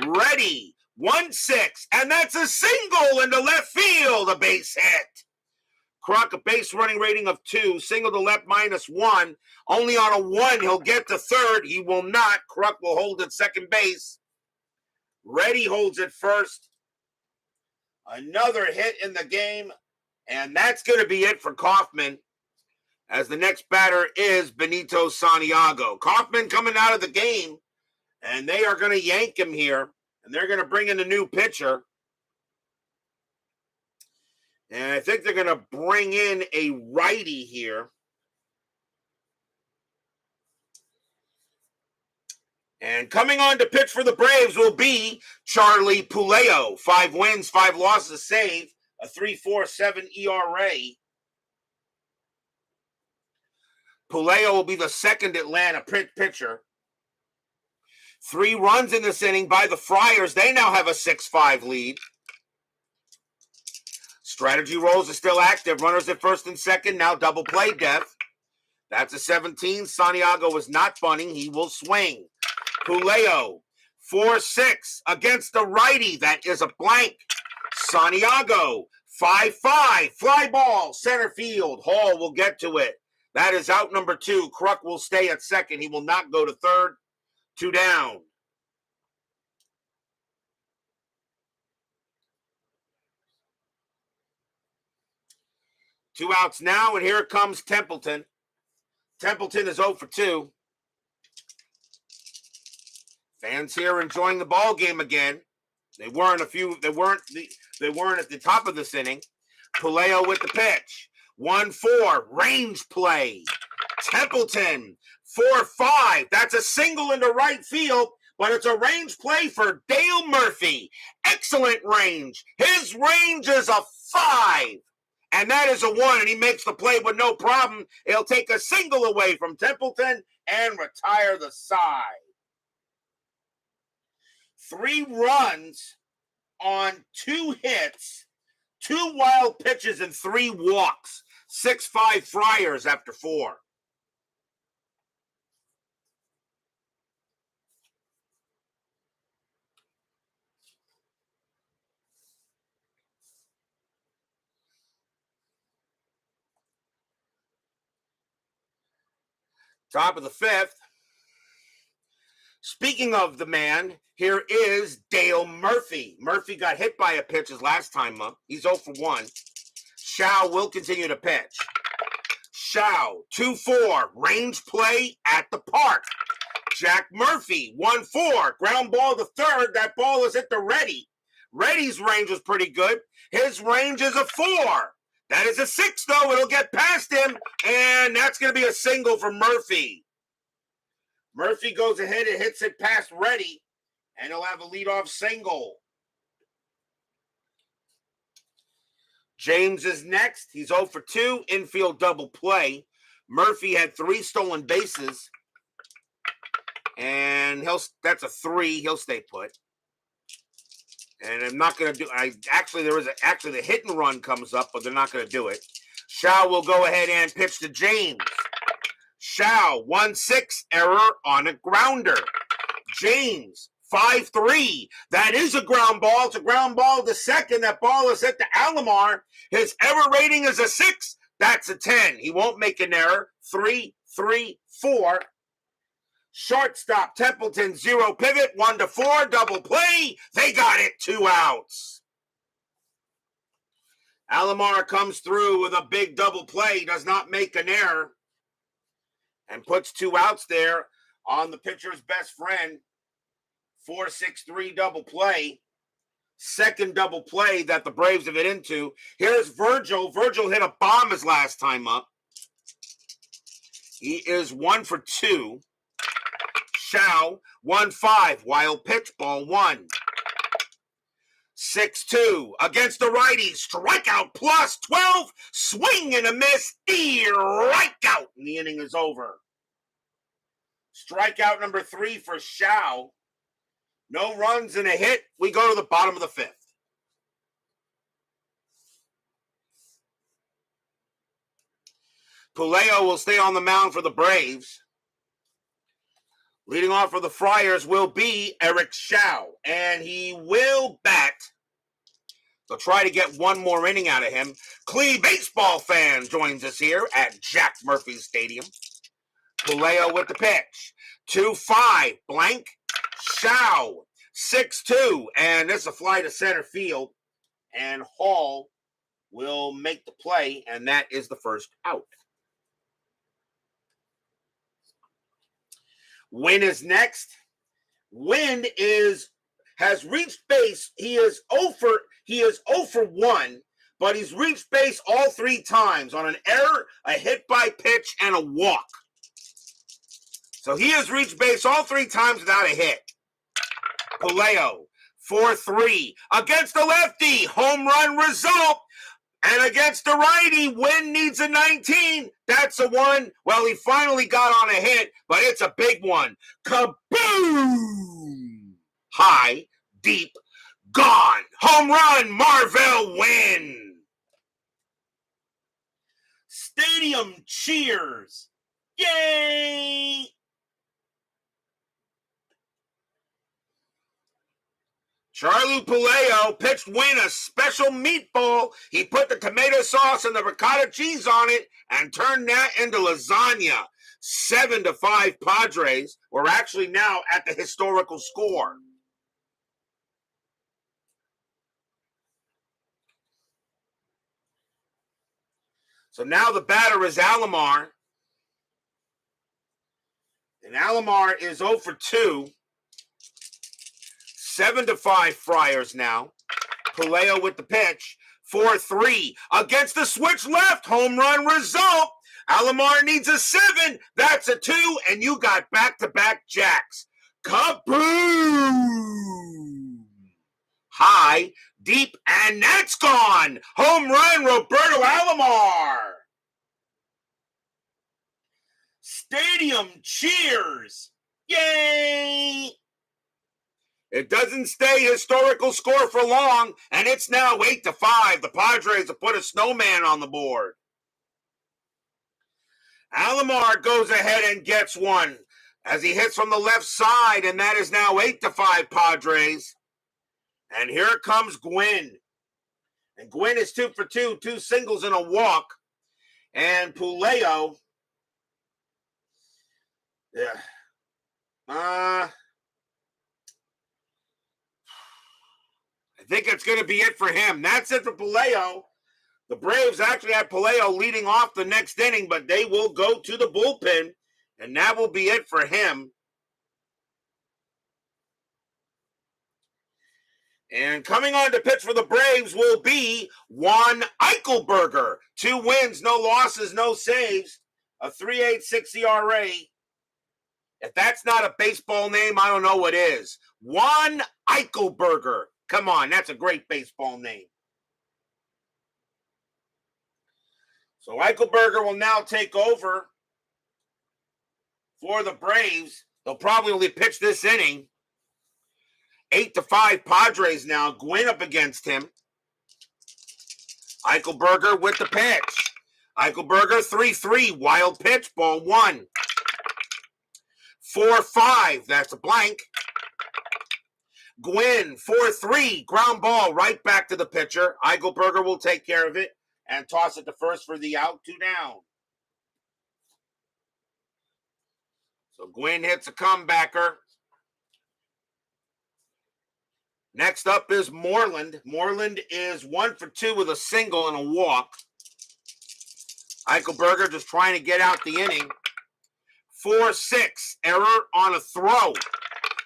Reddy, 1-6. And that's a single into left field. A base hit. Kruk, a base running rating of 2. Single to left, -1. Only on a 1, he'll get to third. He will not. Kruk will hold at second base. Reddy holds it first. Another hit in the game. And that's going to be it for Coffman, as the next batter is Benito Santiago. Coffman coming out of the game, and they are going to yank him here, and they're going to bring in a new pitcher. And I think they're going to bring in a righty here. And coming on to pitch for the Braves will be Charlie Puleo. 5 wins, 5 losses saved, a 3.47 ERA. Puleo will be the second Atlanta pitcher. 3 runs in this inning by the Friars. They now have a 6-5 lead. Strategy rolls are still active. Runners at first and second. Now double play depth. That's a 17. Santiago is not bunting. He will swing. Puleo, 4-6 against the righty. That is a blank. Santiago, 5-5. Fly ball, center field. Hall will get to it. That is out number 2. Kruk will stay at second. He will not go to third. 2 down. Two outs now, and here comes Templeton. Templeton is 0 for 2. Fans here enjoying the ball game again. They weren't at the top of this inning. Puleo with the pitch. 1-4, range play. Templeton, 4-5. That's a single into right field, but it's a range play for Dale Murphy. Excellent range. His range is a 5. And that is a 1, and he makes the play with no problem. He'll take a single away from Templeton and retire the side. 3 runs on 2 hits, 2 wild pitches, and 3 walks. 6-5 Friars after 4. Top of the 5th. Speaking of the man, here is Dale Murphy. Murphy got hit by a pitch his last time up. He's 0 for 1. Shao will continue to pitch. Shao, 2-4. Range play at the park. Jack Murphy, 1-4. Ground ball to third. That ball is hit to Reddy. Reddy's range was pretty good. His range is a 4. That is a 6, though. It'll get past him, and that's going to be a single for Murphy. Murphy goes ahead and hits it past Reddy, and he'll have a leadoff single. James is next. He's 0 for 2. Infield double play. Murphy had 3 stolen bases, and that's a 3. He'll stay put. And I'm not going to do. The hit and run comes up, but they're not going to do it. Shao will go ahead and pitch to James. Shao, 1-6, error on a grounder. James, 5-3. That is a ground ball. It's a ground ball to second. That ball is hit to Alomar. His error rating is a 6. That's a 10. He won't make an error. 3-3-4. Shortstop, Templeton, 0 pivot, 1-4, double play. They got it, 2 outs. Alomar comes through with a big double play, does not make an error, and puts 2 outs there on the pitcher's best friend. 4-6-3 double play. second double play that the Braves have hit into. Here's Virgil. Virgil hit a bomb his last time up. He is 1 for 2. Shao, 1-5. Wild pitch, ball 1. 6-2 against the righty. Strikeout plus 12. Swing and a miss. Strikeout. And the inning is over. Strikeout number 3 for Shao. No runs and a hit. We go to the bottom of the 5th. Puleo will stay on the mound for the Braves. Leading off for the Friars will be Eric Shao, and he will bat. They'll try to get one more inning out of him. Clee baseball fan joins us here at Jack Murphy Stadium. Puleo with the pitch. 2-5, blank, Shao. 6-2, and this is a fly to center field, and Hall will make the play, and that is the first out. Wynn is next. Wynn has reached base. He is 0 for 1, but he's reached base all 3 times on an error, a hit by pitch, and a walk. So he has reached base all 3 times without a hit. Puleo, 4-3 against the lefty, home run result. And against the righty, Wynn needs a 19. That's a 1. Well, he finally got on a hit, but it's a big one. Kaboom! High, deep, gone. Home run, Marvell Wynn. Stadium cheers. Yay! Charlie Puleo pitched Wynn a special meatball. He put the tomato sauce and the ricotta cheese on it and turned that into lasagna. 7-5 Padres. We're actually now at the historical score. So now the batter is Alomar. And Alomar is 0 for 2. 7-5 Friars now. Puleo with the pitch. 4-3 against the switch left. Home run result. Alomar needs a 7. That's a 2. And you got back-to-back jacks. Kaboom! High, deep, and that's gone. Home run, Roberto Alomar. Stadium cheers. Yay! It doesn't stay historical score for long, and it's now 8-5. The Padres have put a snowman on the board. Alomar goes ahead and gets one as he hits from the left side, and that is now 8-5 Padres. And here comes Gwynn. And Gwynn is 2 for 2, 2 singles and a walk. And Puleo, I think it's going to be it for him. That's it for Puleo. The Braves actually had Puleo leading off the next inning, but they will go to the bullpen, and that will be it for him. And coming on to pitch for the Braves will be Juan Eichelberger. 2 wins, no losses, no saves. A 3.86 ERA. If that's not a baseball name, I don't know what is. Juan Eichelberger. Come on, that's a great baseball name. So Eichelberger will now take over for the Braves. They'll probably only pitch this inning. 8-5 Padres now. Gwynn up against him. Eichelberger with the pitch. Eichelberger 3-3. Wild pitch. Ball 1. 4-5. That's a blank. Gwynn 4-3. Ground ball right back to the pitcher. Eichelberger will take care of it and toss it to first for the out. 2 down. So Gwynn hits a comebacker. Next up is Moreland. Moreland is 1 for 2 with a single and a walk. Eichelberger just trying to get out the inning. 4-6. Error on a throw.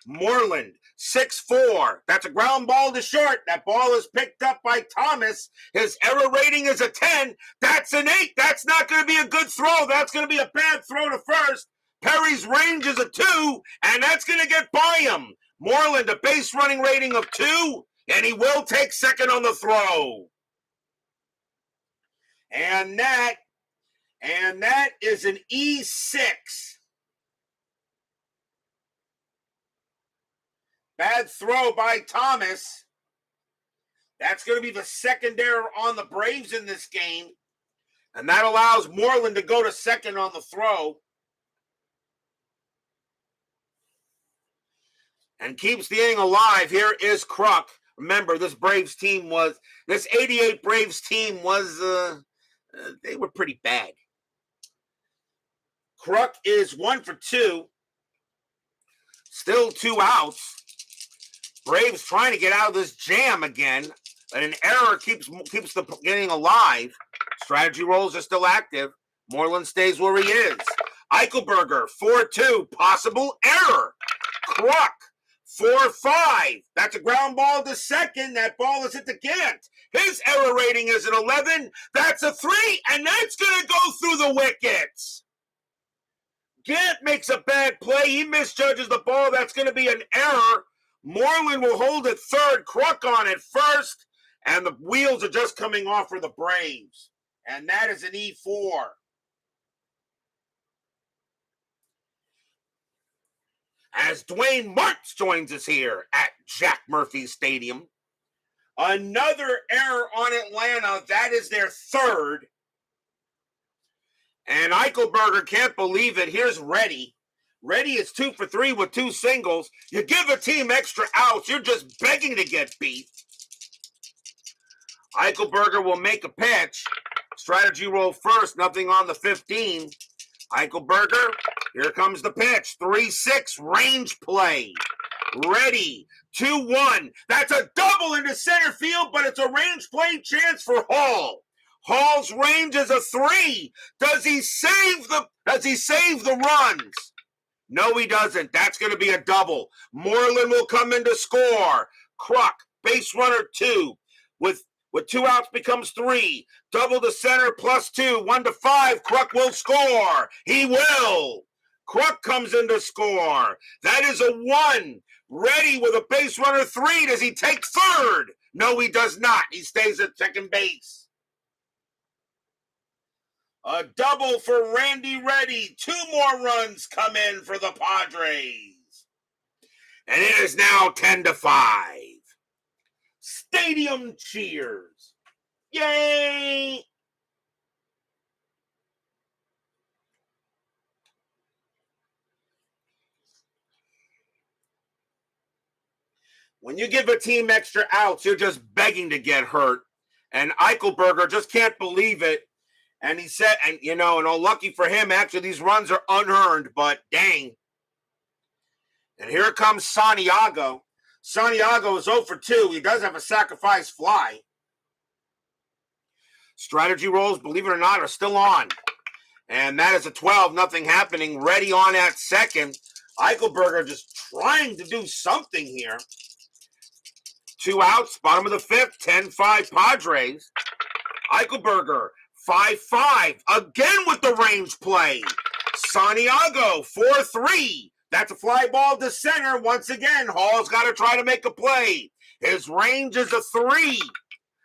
Moreland 6-4. That's a ground ball to short. That ball is picked up by Thomas. His error rating is a 10. That's an 8. That's not going to be a good throw. That's going to be a bad throw to first. Perry's range is a 2, and that's going to get by him. Moreland, a base running rating of 2, and he will take second on the throw. And that is an E6. Bad throw by Thomas. That's going to be the second error on the Braves in this game. And that allows Moreland to go to second on the throw. And keeps the inning alive. Here is Kruk. Remember, this 88 Braves team was, they were pretty bad. Kruk is 1 for 2. Still 2 outs. Braves trying to get out of this jam again. And an error keeps the inning alive. Strategy rolls are still active. Moreland stays where he is. Eichelberger, 4-2. Possible error. Kruk, 4-5. That's a ground ball to second. That ball is hit to Gant. His error rating is an 11. That's a 3, and that's going to go through the wickets. Gant makes a bad play. He misjudges the ball. That's going to be an error. Moreland will hold it third. Kruk on it first. And the wheels are just coming off for the Braves. And that is an E4. As Dwayne Martz joins us here at Jack Murphy Stadium. Another error on Atlanta. That is their third. And Eichelberger can't believe it. Here's Reddy. Reddy is 2 for 3 with 2 singles. You give a team extra outs, you're just begging to get beat. Eichelberger will make a pitch. Strategy roll first, nothing on the 15. Eichelberger, here comes the pitch. 3-6, range play. Reddy, 2-1. That's a double into center field, but it's a range play chance for Hall. Hall's range is a 3. Does he save the runs? No, he doesn't. That's going to be a double. Moreland will come in to score. Kruk, base runner 2. With 2 outs becomes 3. Double to center plus 2. 1-5. Kruk will score. He will. Kruk comes in to score. That is a 1. Reddy with a base runner 3. Does he take third? No, he does not. He stays at second base. A double for Randy Reddy. 2 more runs come in for the Padres. And it is now 10-5. Stadium cheers. Yay! When you give a team extra outs, you're just begging to get hurt. And Eichelberger just can't believe it. And he said, and lucky for him, actually, these runs are unearned, but dang. And here comes Santiago. Santiago is 0 for 2. He does have a sacrifice fly. Strategy rolls, believe it or not, are still on. And that is a 12, nothing happening. Reddy on at second. Eichelberger just trying to do something here. 2 outs, bottom of the 5th, 10-5 Padres. Eichelberger, 5-5, again with the range play. Santiago, 4-3. That's a fly ball to center. Once again, Hall's got to try to make a play. His range is a 3.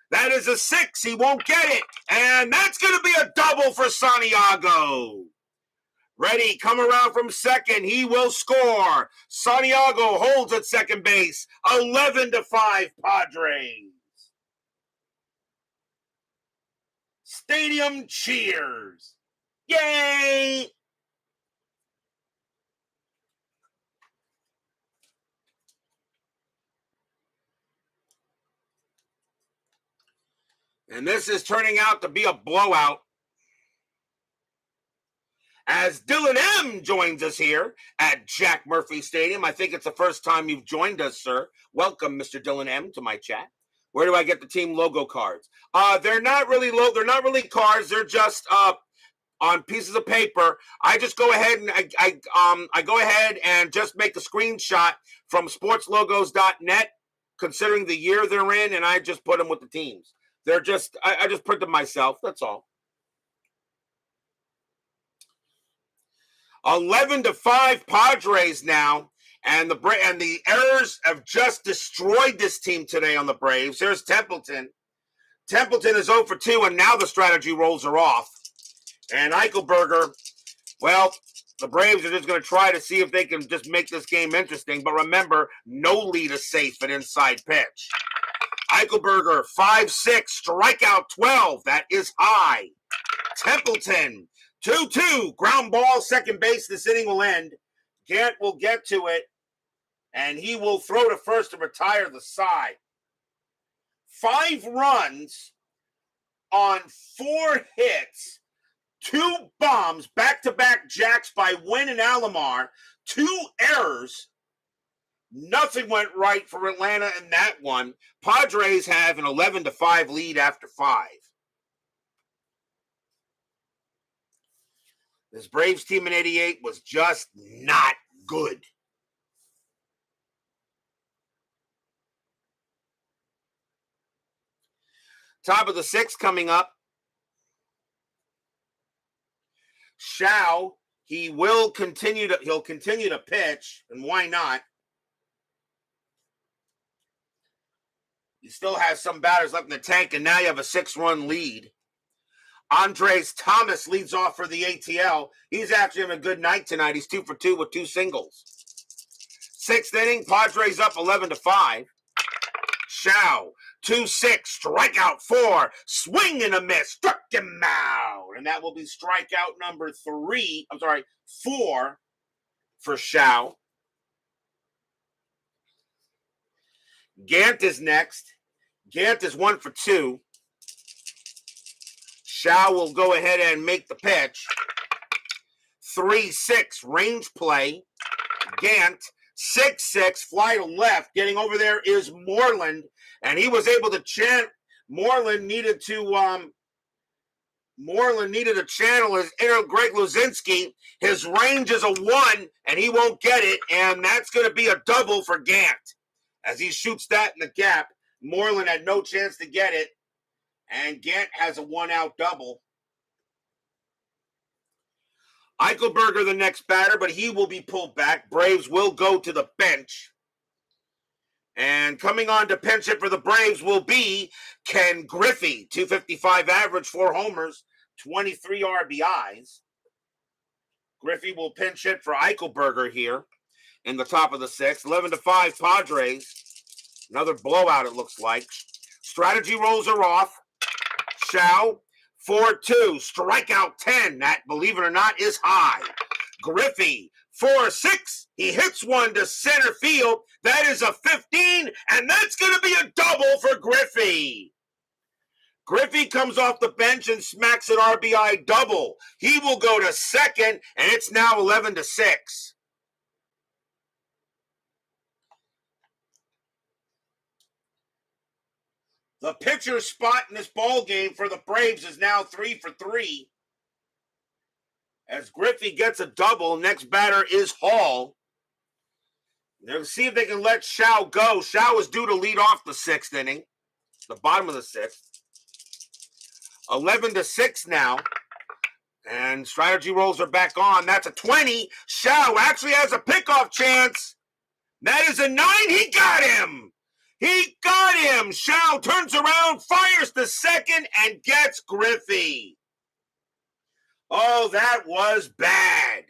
That is a 6. He won't get it. And that's going to be a double for Santiago. Reddy, come around from second. He will score. Santiago holds at second base. 11-5 Padres. Stadium cheers. Yay! And this is turning out to be a blowout. As Dylan M. joins us here at Jack Murphy Stadium. I think it's the first time you've joined us, sir. Welcome, Mr. Dylan M., to my chat. Where do I get the team logo cards? They're not really cards. They're just on pieces of paper. I just go ahead and I go ahead and just make a screenshot from sportslogos.net, considering the year they're in, and I just put them with the teams. They're just I just print them myself. That's all. 11-5 Padres now, and the errors have just destroyed this team today on the Braves. There's Templeton. Templeton is 0 for 2, and now the strategy rolls are off. And Eichelberger, well, the Braves are just going to try to see if they can just make this game interesting. But remember, no lead is safe at inside pitch. Eichelberger, 5-6, strikeout 12. That is high. Templeton, 2-2, ground ball, second base. This inning will end. Gant will get to it, and he will throw to first to retire the side. 5 runs on 4 hits, 2 bombs, back-to-back jacks by Wynn and Alomar, 2 errors. Nothing went right for Atlanta in that one. Padres have an 11-5 lead after 5. This Braves team in '88 was just not good. Top of the 6th coming up. Shao, he'll continue to pitch, and why not? He still has some batters left in the tank, and now you have a 6-run lead. Andres Thomas leads off for the ATL. He's actually having a good night tonight. He's 2 for 2 with 2 singles. 6th inning, Padres up 11-5. Shao, 2-6, strikeout 4, swing and a miss, struck him out. And that will be strikeout number 4 for Shao. Gant is next. Gant is 1 for 2. Shao will go ahead and make the pitch. 3-6, range play. Gant, 6-6, fly to left. Getting over there is Moreland, and he was able to Moreland needed to channel his inner Greg Luzinski. His range is a 1, and he won't get it, and that's going to be a double for Gant. As he shoots that in the gap, Moreland had no chance to get it, and Gant has a 1-out double. Eichelberger the next batter, but he will be pulled back. Braves will go to the bench. And coming on to pinch hit for the Braves will be Ken Griffey. 255 average, 4 homers, 23 RBIs. Griffey will pinch hit for Eichelberger here in the top of the 6th. 11-5 Padres. Another blowout it looks like. Strategy rolls are off. Shao, 4-2, strikeout 10. That, believe it or not, is high. Griffey, 4-6. He hits one to center field. That is a 15, and that's going to be a double for Griffey. Griffey comes off the bench and smacks an RBI double. He will go to second, and it's now 11-6. The pitcher spot in this ball game for the Braves is now 3 for 3. As Griffey gets a double, next batter is Hall. They'll see if they can let Shao go. Shao is due to lead off the 6th inning, the bottom of the 6th. 11-6 now. And strategy rolls are back on. That's a 20. Shao actually has a pickoff chance. That is a 9. He got him. He got him. Shao turns around, fires to second, and gets Griffey. Oh, that was bad.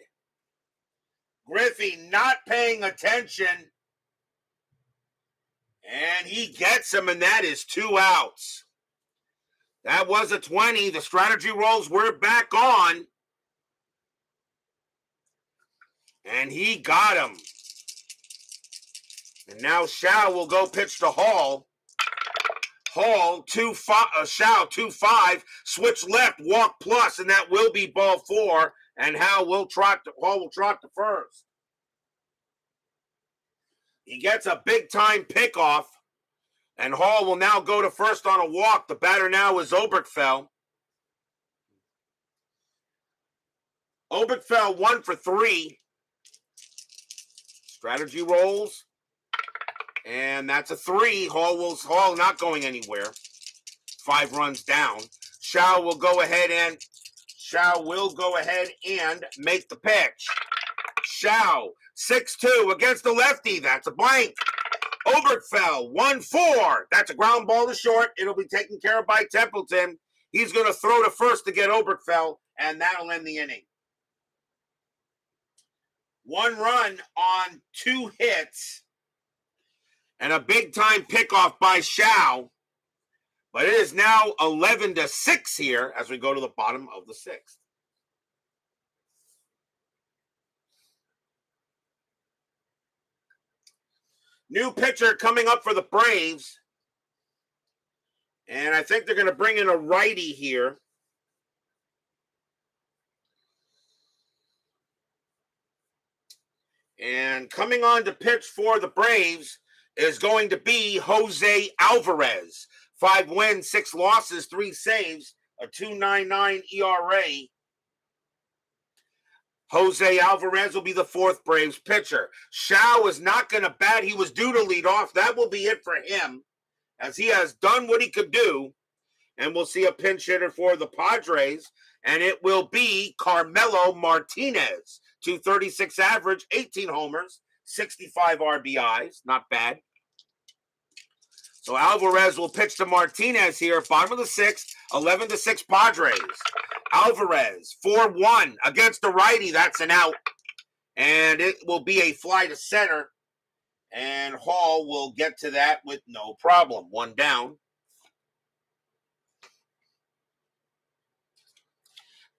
Griffey not paying attention. And he gets him, and that is 2 outs. That was a 20. The strategy rolls were back on. And he got him. And now Shao will go pitch to Hall. Hall, 2-5, Shao, 2-5, switch left, walk plus, and that will be ball 4. And Hall will trot to first. He gets a big-time pickoff. And Hall will now go to first on a walk. The batter now is Oberkfell. Obergfell 1 for 3. Strategy rolls. And that's a 3. Hall not going anywhere. 5 runs down. Shao will go ahead and make the pitch. Shao 6-2 against the lefty. That's a blank. Obergfell 1-4. That's a ground ball to short. It'll be taken care of by Templeton. He's going to throw to first to get Obergfell, and that'll end the inning. 1 run on 2 hits, and a big-time pickoff by Shao. But it is now 11-6 here as we go to the bottom of the 6th. New pitcher coming up for the Braves. And I think they're going to bring in a righty here. And coming on to pitch for the Braves is going to be Jose Alvarez. 5 wins, 6 losses, 3 saves, a 2.99 ERA. Jose Alvarez will be the 4th Braves pitcher. Shao is not going to bat. He was due to lead off. That will be it for him, as he has done what he could do. And we'll see a pinch hitter for the Padres, and it will be Carmelo Martinez. 236 average, 18 homers, 65 RBIs. Not bad. So Alvarez will pitch to Martinez here, bottom of the 6th, 11-6 Padres. Alvarez, 4-1 against the righty. That's an out. And it will be a fly to center. And Hall will get to that with no problem. 1 down.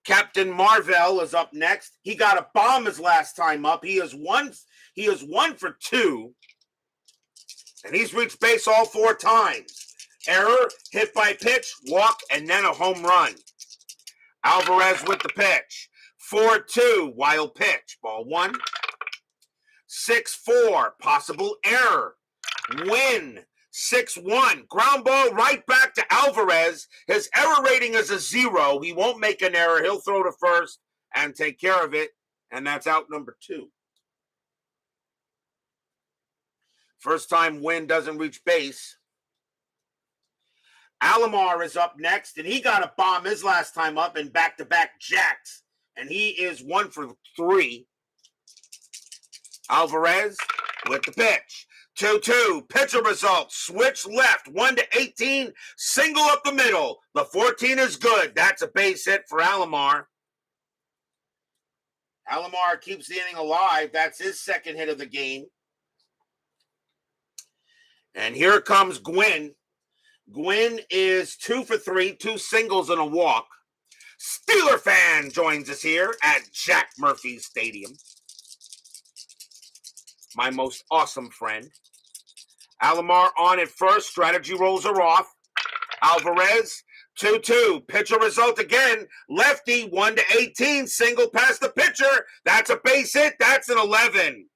Captain Marvell is up next. He got a bomb his last time up. He is one for 2. And he's reached base all 4 times. Error, hit by pitch, walk, and then a home run. Alvarez with the pitch. 4-2, wild pitch. Ball 1. 6-4, possible error. Win. 6-1, ground ball right back to Alvarez. His error rating is a 0. He won't make an error. He'll throw to first and take care of it. And that's out number 2. First time Win doesn't reach base. Alomar is up next, and he got a bomb his last time up in back-to-back jacks. And he is 1 for 3. Alvarez with the pitch. 2-2, pitcher result, switch left, 1-18, single up the middle. The 14 is good. That's a base hit for Alomar. Alomar keeps the inning alive. That's his 2nd hit of the game. And here comes Gwynn. Gwynn is 2 for 3, 2 singles and a walk. Steeler fan joins us here at Jack Murphy Stadium. My most awesome friend. Alomar on at first. Strategy rolls are off. Alvarez, 2-2. Pitcher result again. Lefty, 1-18. Single past the pitcher. That's a base hit. That's an 11.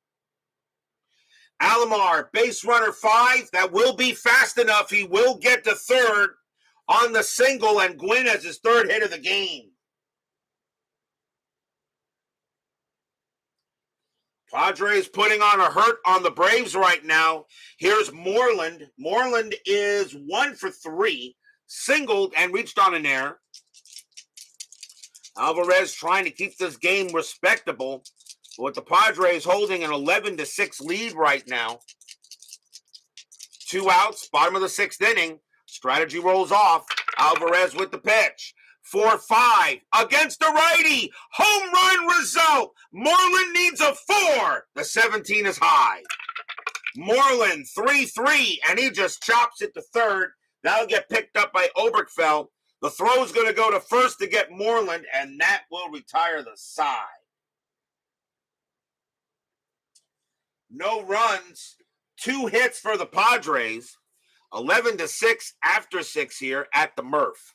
Alomar, base runner 5. That will be fast enough. He will get to third on the single, and Gwynn has his 3rd hit of the game. Padres putting on a hurt on the Braves right now. Here's Moreland. Moreland is 1 for 3, singled and reached on an error. Alvarez trying to keep this game respectable, with the Padres holding an 11-6 lead right now. 2 outs, bottom of the 6th inning. Strategy rolls off. Alvarez with the pitch. 4-5 against the righty. Home run result. Moreland needs a 4. The 17 is high. Moreland 3-3, and he just chops it to third. That'll get picked up by Obergfell. The throw is going to go to first to get Moreland, and that will retire the side. No runs, 2 hits for the Padres. 11-6 after 6 here at the Murph.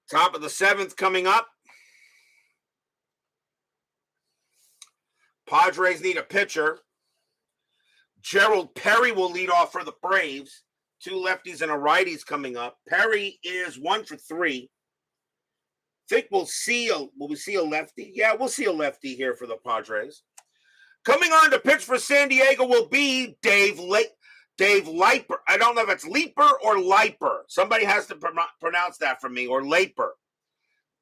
Top of the 7th coming up. Padres need a pitcher. Gerald Perry will lead off for the Braves. 2 lefties and a righties coming up. Perry is 1 for 3. Think will we see a lefty? Yeah, we'll see a lefty here for the Padres. Coming on to pitch for San Diego will be Dave Leiper. I don't know if it's Leaper or Leiper. Somebody has to pronounce that for me, or Leiper.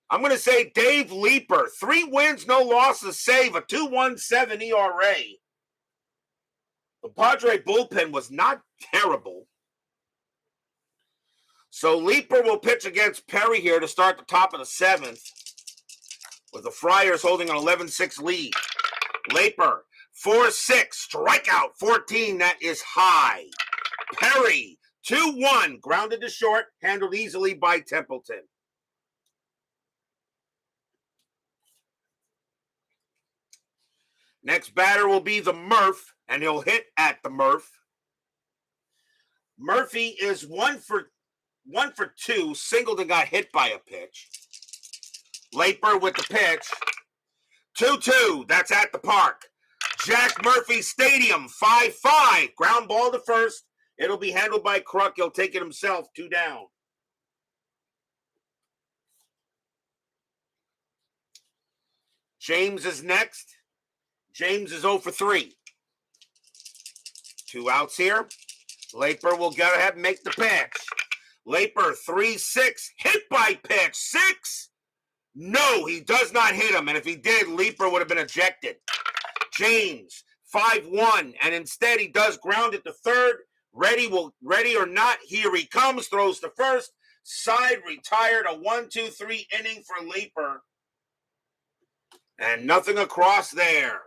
I'm going to say Dave Leaper. 3 wins, no losses, save a 2.17 ERA. The Padre bullpen was not terrible. So Leaper will pitch against Perry here to start the top of the 7th, with the Friars holding an 11-6 lead. Leaper, 4-6, strikeout 14, that is high. Perry, 2-1, grounded to short, handled easily by Templeton. Next batter will be the Murph, and he'll hit at the Murph. Murphy is 1 for 2. Singleton got hit by a pitch. Leaper with the pitch. 2-2. That's at the park. Jack Murphy Stadium. 5-5. Ground ball to first. It'll be handled by Kruk. He'll take it himself. 2 down. James is next. James is 0 for 3. 2 outs here. Leaper will go ahead and make the pitch. Leaper, 3-6, hit by pitch, 6. No, he does not hit him, and if he did, Leaper would have been ejected. James, 5-1, and instead he does ground it to third. Ready or not, here he comes, throws to first. Side retired, a 1-2-3 inning for Leaper. And nothing across there.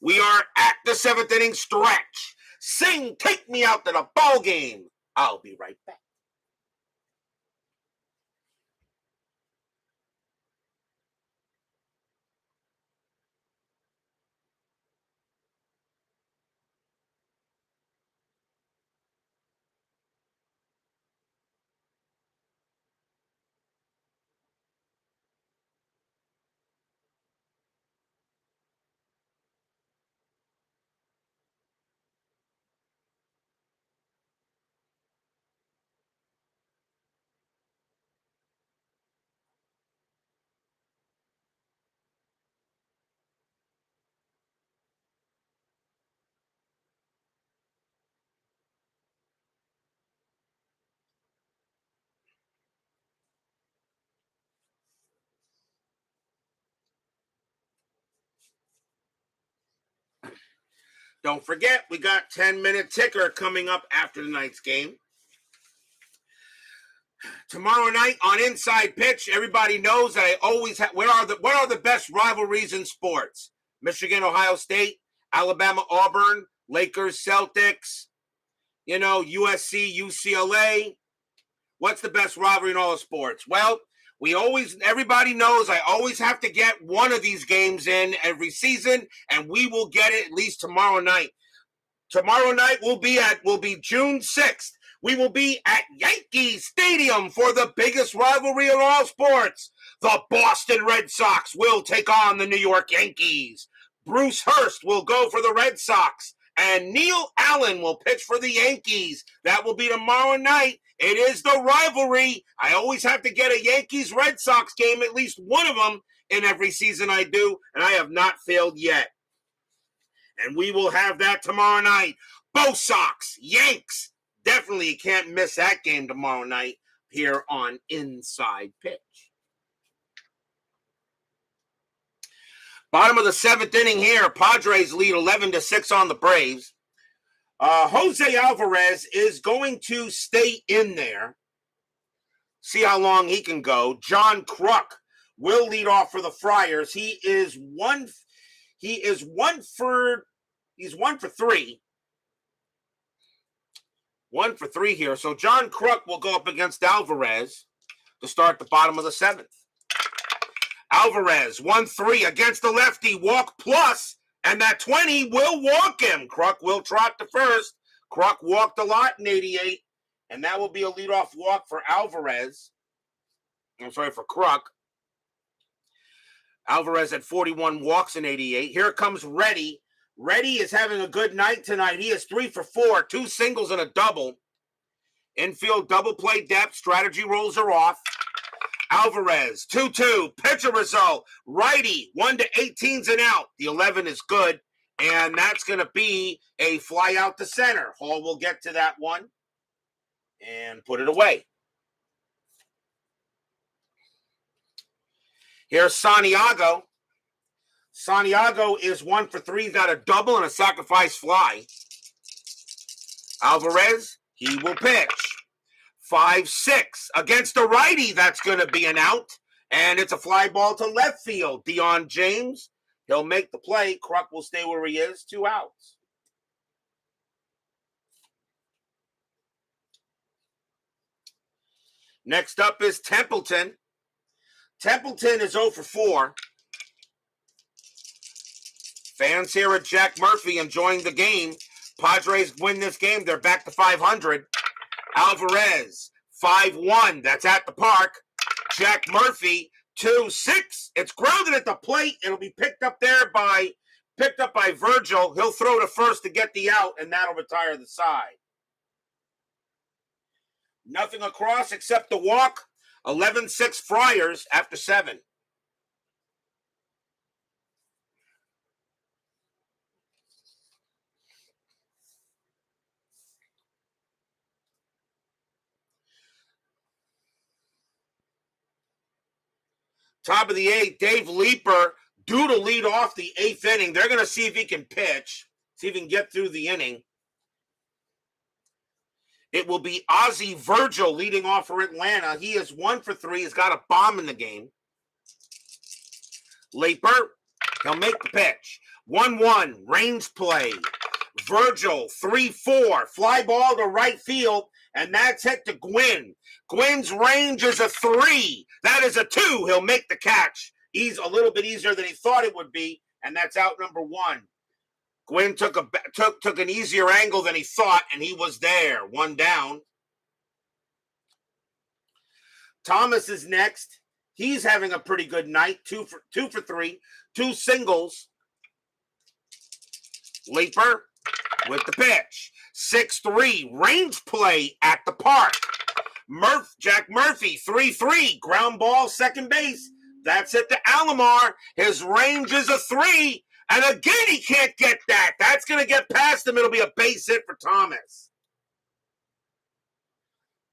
We are at the 7th inning stretch. Sing, take me out to the ball game. I'll be right back. Don't forget, we got 10-minute ticker coming up after tonight's game. Tomorrow night on Inside Pitch, everybody knows that I always have. What are the best rivalries in sports? Michigan, Ohio State, Alabama, Auburn, Lakers, Celtics. USC, UCLA. What's the best rivalry in all of sports? Well, everybody knows I always have to get one of these games in every season, and we will get it at least tomorrow night. Tomorrow night will be June 6th. We will be at Yankee Stadium for the biggest rivalry in all sports. The Boston Red Sox will take on the New York Yankees. Bruce Hurst will go for the Red Sox, and Neil Allen will pitch for the Yankees. That will be tomorrow night. It is the rivalry. I always have to get a Yankees-Red Sox game, at least one of them, in every season I do, and I have not failed yet. And we will have that tomorrow night. Bo Sox, Yanks. Definitely you can't miss that game tomorrow night here on Inside Pitch. Bottom of the 7th inning here. Padres lead 11-6 on the Braves. Jose Alvarez is going to stay in there. See how long he can go. John Kruk will lead off for the Friars. He's 1 for 3. 1 for 3 here. So John Kruk will go up against Alvarez to start the bottom of the 7th. Alvarez, 1-3 against the lefty, walk plus, and that 20 will walk him. Kruk will trot to first. Kruk walked a lot in 88, and that will be a leadoff walk for Alvarez. I'm sorry, for Kruk. Alvarez had 41 walks in 88. Here comes Reddy. Reddy is having a good night tonight. He is 3 for 4, 2 singles and a double. Infield double play depth. Strategy rolls are off. Alvarez, 2-2. Pitcher result. Righty, 1-18's and out. The 11 is good. And that's going to be a fly out to center. Hall will get to that one and put it away. Here's Santiago. Santiago is 1 for 3. He's got a double and a sacrifice fly. Alvarez, he will pitch. 5-6 against a righty. That's going to be an out. And it's a fly ball to left field. Deion James, he'll make the play. Kruk will stay where he is. 2 outs. Next up is Templeton. Templeton is 0 for 4. Fans here at Jack Murphy enjoying the game. Padres win this game. They're back to 500. Alvarez, 5-1. That's at the park. Jack Murphy, 2-6. It's grounded at the plate. It'll be picked up by Virgil. He'll throw to first to get the out, and that'll retire the side. Nothing across except the walk. 11-6 Friars after 7. Top of the 8th, Dave Leeper due to lead off the 8th inning. They're going to see if he can pitch, see if he can get through the inning. It will be Ozzie Virgil leading off for Atlanta. He is 1 for 3. He's got a bomb in the game. Leeper, he'll make the pitch. 1-1, range play. Virgil, 3-4, fly ball to right field, and that's hit to Gwynn. Gwynn's range is a 3. That is a 2. He'll make the catch. He's a little bit easier than he thought it would be, and that's out number 1. Gwynn took an easier angle than he thought, and he was there. 1 down. Thomas is next. He's having a pretty good night. 2 for 3, 2 singles. Leeper with the pitch. 6-3, range play at the park. Jack Murphy, 3-3, ground ball, second base. That's it to Alomar. His range is a 3. And again, he can't get that. That's going to get past him. It'll be a base hit for Thomas.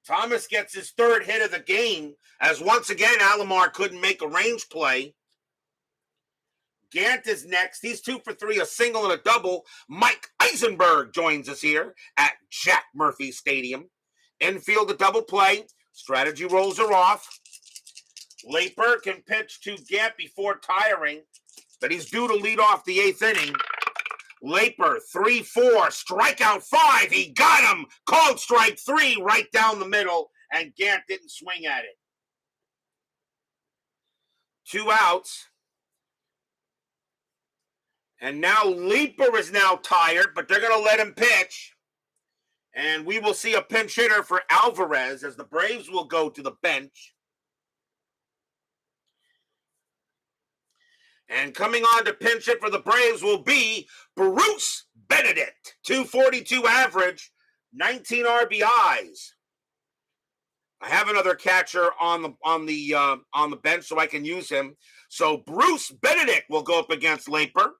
Thomas gets his 3rd hit of the game, as once again, Alomar couldn't make a range play. Gant is next. He's 2 for 3, a single and a double. Mike Eisenberg joins us here at Jack Murphy Stadium. Infield a double play. Strategy rolls are off. Leeper can pitch to Gant before tiring, but he's due to lead off the 8th inning. Leeper, 3-4, strikeout 5. He got him. Called strike 3 right down the middle, and Gant didn't swing at it. 2 outs. And now Leeper is now tired, but they're going to let him pitch. And we will see a pinch hitter for Alvarez as the Braves will go to the bench. And coming on to pinch hit for the Braves will be Bruce Benedict. 242 average, 19 RBIs. I have another catcher on the bench so I can use him. So Bruce Benedict will go up against Leeper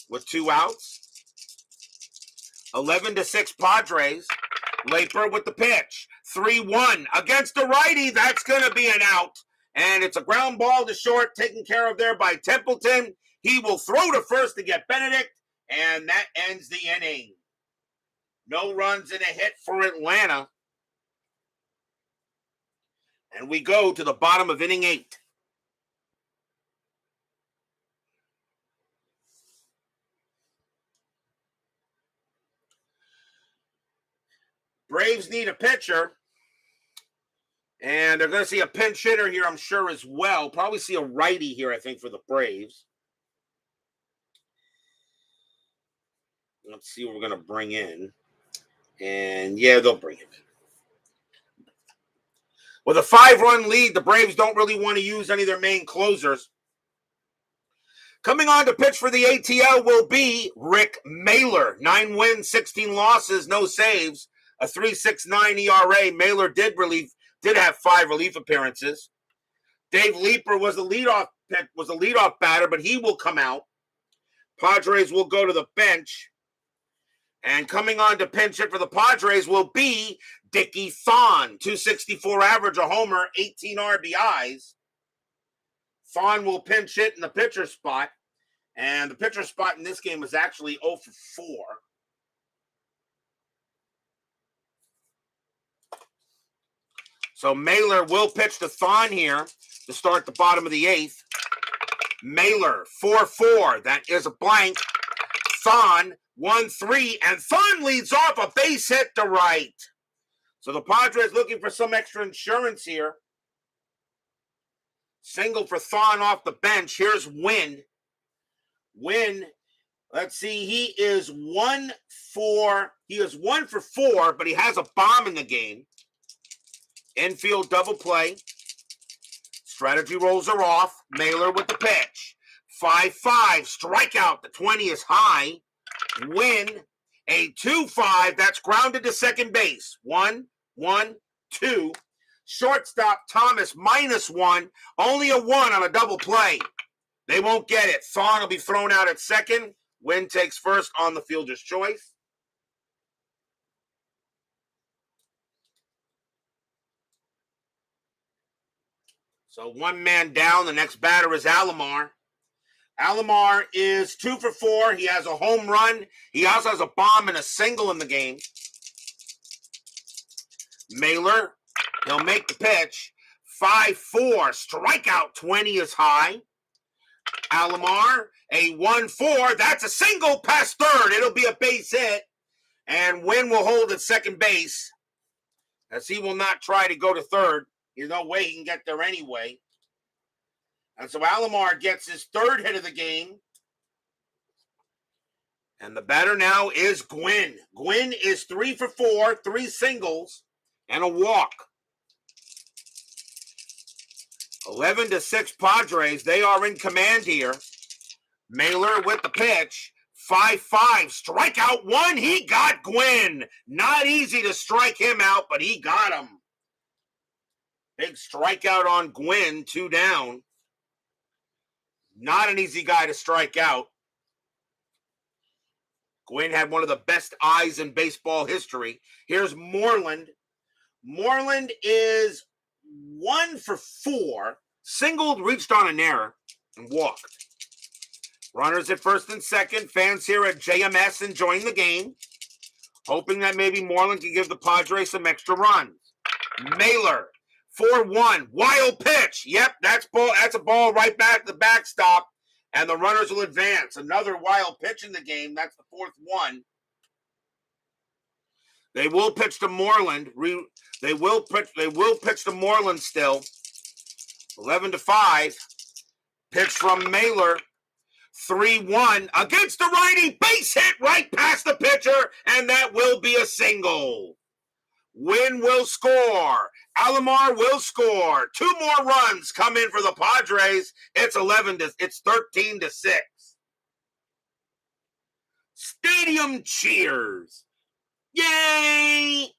with 2 outs. 11-6 Padres. Leeper with the pitch. 3-1 against the righty. That's going to be an out. And it's a ground ball to short, taken care of there by Templeton. He will throw to first to get Benedict, and that ends the inning. No runs and a hit for Atlanta. And we go to the bottom of inning 8. Braves need a pitcher. And they're going to see a pinch hitter here, I'm sure, as well. Probably see a righty here, I think, for the Braves. Let's see what we're going to bring in. And, yeah, they'll bring him in. With a 5-run lead, the Braves don't really want to use any of their main closers. Coming on to pitch for the ATL will be Rick Mailer. 9 wins, 16 losses, no saves, a 3.69 ERA. Mailer did have 5 relief appearances. Dave Leeper was a leadoff batter, but he will come out. Padres will go to the bench. And coming on to pinch hit for the Padres will be Dickie Thon. 264 average, a homer, 18 RBIs. Thon will pinch hit in the pitcher spot. And the pitcher spot in this game was actually 0 for 4. So Mailer will pitch to Thon here to start the bottom of the 8th. Mailer, 4-4. That is a blank. Thon, 1-3. And Thon leads off a base hit to right. So the Padres looking for some extra insurance here. Single for Thon off the bench. Here's Wynn. Wynn, let's see, he is 1 for 4, but he has a bomb in the game. Infield double play. Strategy rolls are off. Mailer with the pitch. 5-5, strikeout. The 20 is high. Win a 2-5. That's grounded to second base. 1-1-2. Shortstop Thomas -1. Only a 1 on a double play. They won't get it. Thon will be thrown out at second. Wynn takes first on the fielder's choice. So 1 man down. The next batter is Alomar. Alomar is 2 for 4. He has a home run. He also has a bomb and a single in the game. Mailer, he'll make the pitch. 5-4. Strikeout 20 is high. Alomar, a 1-4. That's a single past third. It'll be a base hit. And Wynn will hold at second base, as he will not try to go to third. There's no way he can get there anyway. And so Alomar gets his 3rd hit of the game. And the batter now is Gwynn. Gwynn is 3 for 4, 3 singles, and a walk. 11-6 Padres. They are in command here. Mailer with the pitch. 5-5. Strikeout 1. He got Gwynn. Not easy to strike him out, but he got him. Big strikeout on Gwynn, 2 down. Not an easy guy to strike out. Gwynn had one of the best eyes in baseball history. Here's Moreland. Moreland is 1 for 4. Singled, reached on an error, and walked. Runners at first and second. Fans here at JMS enjoying the game, hoping that maybe Moreland can give the Padres some extra runs. Mailer, 4-1. Wild pitch. Yep, that's a ball right back to the backstop, and the runners will advance. Another wild pitch in the game. That's the 4th one. They will pitch to Moreland. They will pitch to Moreland still. 11-5. Pitch from Mailer. 3-1 against the righty. Base hit right past the pitcher, and that will be a single. Wynn will score. Alomar will score. 2 more runs come in for the Padres. It's 13-6. Stadium cheers. Yay!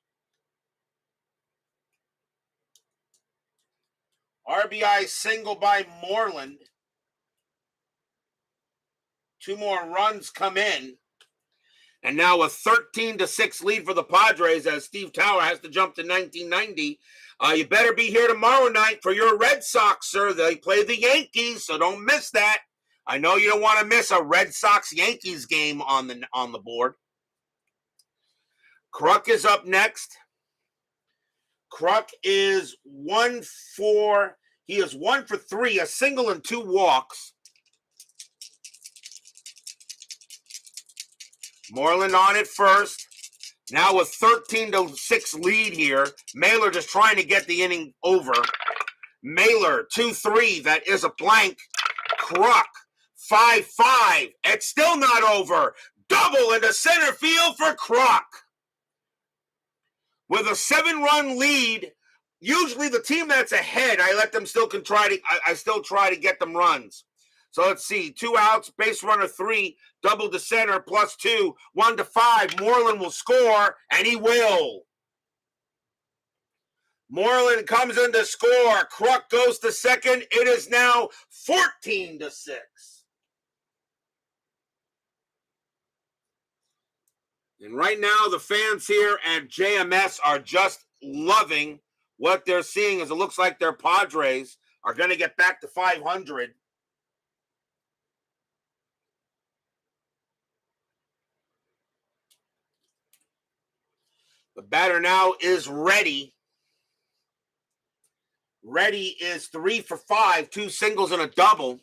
RBI single by Moreland. 2 more runs come in. And now a 13-6 lead for the Padres as Steve Tower has to jump to 1990. You better be here tomorrow night for your Red Sox, sir. They play the Yankees, so don't miss that. I know you don't want to miss a Red Sox-Yankees game on the board. Kruk is up next. Kruk is 1 for 3, a single and 2 walks. Moreland on it first. Now a 13-6 lead here. Mailer just trying to get the inning over. Mailer, 2-3. That is a blank. Kruk, 5-5. It's still not over. Double into center field for Kruk. With a 7-run lead, usually the team that's ahead, I still try to get them runs. So let's see. 2 outs, base runner 3, double to center, +2, 1-5. Moreland will score, and he will. Moreland comes in to score. Kruk goes to second. It is now 14-6. And right now, the fans here at JMS are just loving what they're seeing, as it looks like their Padres are going to get back to 500. The batter now is ready. Ready is 3 for 5, 2 singles and a double.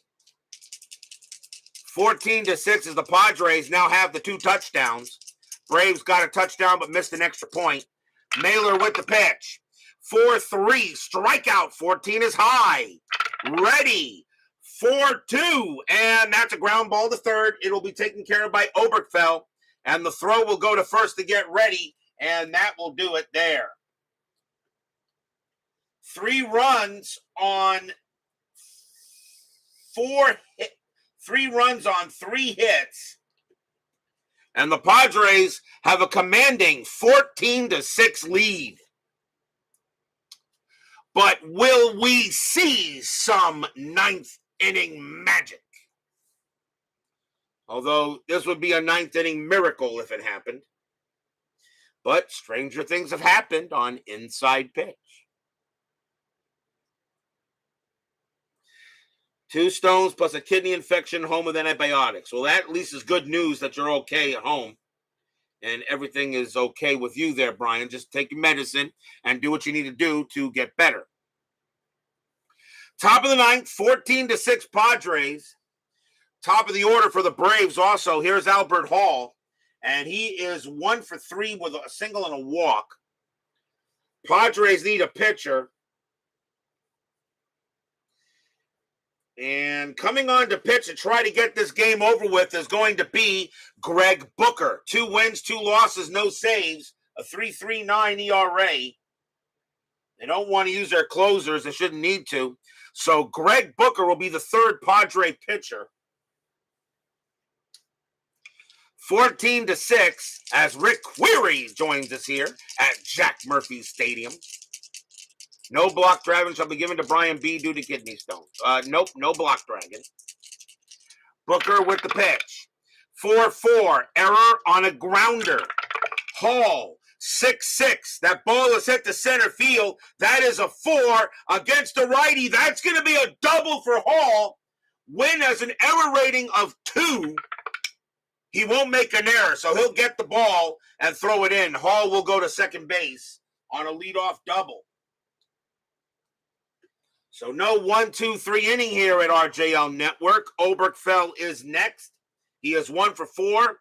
14-6 as the Padres now have the 2 touchdowns. Braves got a touchdown but missed an extra point. Mailer with the pitch. 4-3, strikeout, 14 is high. Ready, 4-2, and that's a ground ball to third. It'll be taken care of by Oberkfell, and the throw will go to first to get ready, and that will do it there. 3 runs on 3 runs on 3 hits. And the Padres have a commanding 14-6 lead. But will we see some 9th inning magic? Although this would be a 9th inning miracle if it happened. But stranger things have happened on Inside Pitch. 2 stones plus a kidney infection, home with antibiotics. Well, that at least is good news that you're okay at home. And everything is okay with you there, Brian. Just take your medicine and do what you need to do to get better. Top of the 9th, 14-6 Padres. Top of the order for the Braves also. Here's Albert Hall. And he is 1 for 3 with a single and a walk. Padres need a pitcher. And coming on to pitch to try to get this game over with is going to be Greg Booker. 2 wins, 2 losses, no saves, a 3.39 ERA. They don't want to use their closers. They shouldn't need to. So Greg Booker will be the 3rd Padre pitcher. 14-6 as Rick Query joins us here at Jack Murphy Stadium. No block dragon shall be given to Brian B. due to kidney stones. Nope, no block dragon. Booker with the pitch. 4-4, error on a grounder. Hall, 6-6. That ball is hit to center field. That is a 4 against the righty. That's going to be a double for Hall. Win has an error rating of 2. He won't make an error, so he'll get the ball and throw it in. Hall will go to second base on a leadoff double. So no 1, 2, 3 inning here at RJL Network. Oberkfell is next. He is 1 for 4.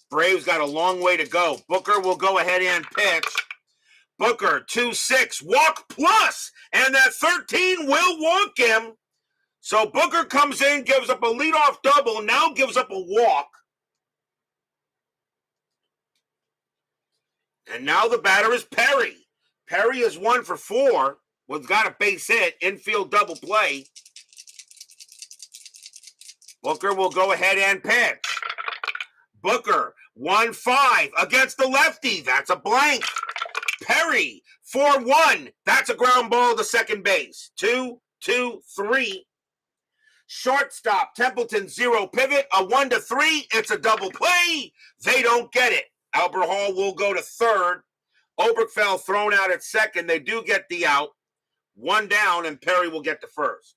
Braves got a long way to go. Booker will go ahead and pitch. Booker, 2-6, walk plus, and that 13 will walk him. So Booker comes in, gives up a leadoff double, now gives up a walk. And now the batter is Perry. Perry is 1 for 4. Got a base hit, infield double play. Booker will go ahead and pitch. Booker, 1-5 against the lefty. That's a blank. Perry, 4-1. That's a ground ball to second base. 2-2-3. Shortstop, Templeton, 0 pivot. A 1-3. It's a double play. They don't get it. Albert Hall will go to third. Oberkfell thrown out at second. They do get the out. 1 down, and Perry will get to first.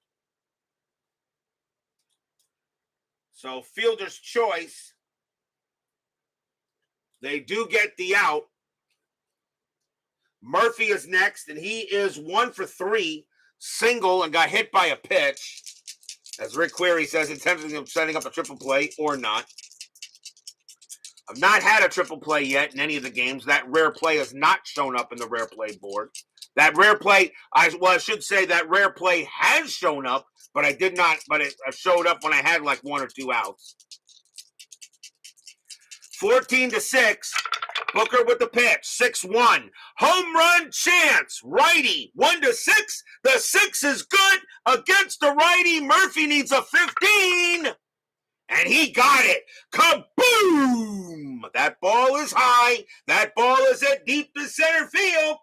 So fielder's choice. They do get the out. Murphy is next, and he is 1 for 3, single, and got hit by a pitch. As Rick Query says, intending of setting up a triple play or not. I've not had a triple play yet in any of the games. That rare play has not shown up in the rare play board. That rare play, I should say that rare play has shown up, but I did not, but it showed up when I had like 1 or 2 outs. 14-6, Booker with the pitch, 6-1. Home run chance. Righty, 1-6. The 6 is good against the righty. Murphy needs a 15. And he got it. Kaboom! That ball is high. That ball is at deep to center field.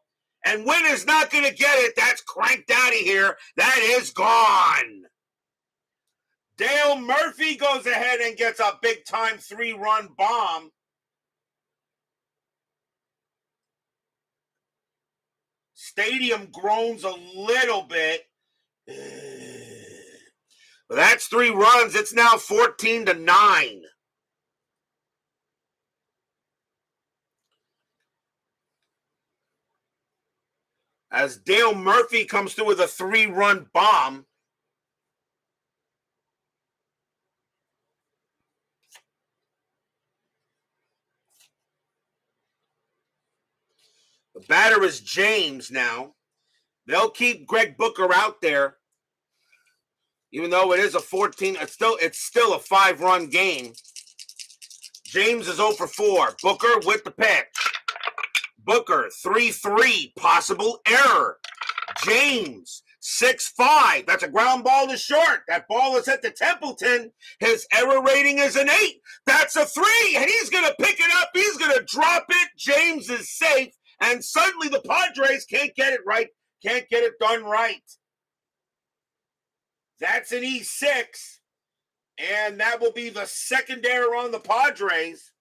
And Wynn is not going to get it. That's cranked out of here. That is gone. Dale Murphy goes ahead and gets a big-time 3-run bomb. Stadium groans a little bit. But that's 3 runs. It's now 14-9. As Dale Murphy comes through with a 3-run bomb. The batter is James now. They'll keep Greg Booker out there. Even though it is a 14, it's still a 5-run game. James is 0 for 4. Booker with the pitch. Booker, 3-3, possible error. James, 6-5. That's a ground ball to short. That ball is at the Templeton. His error rating is an 8. That's a 3, and he's going to pick it up. He's going to drop it. James is safe, and suddenly the Padres can't get it right, can't get it done right. That's an E6, and that will be the second error on the Padres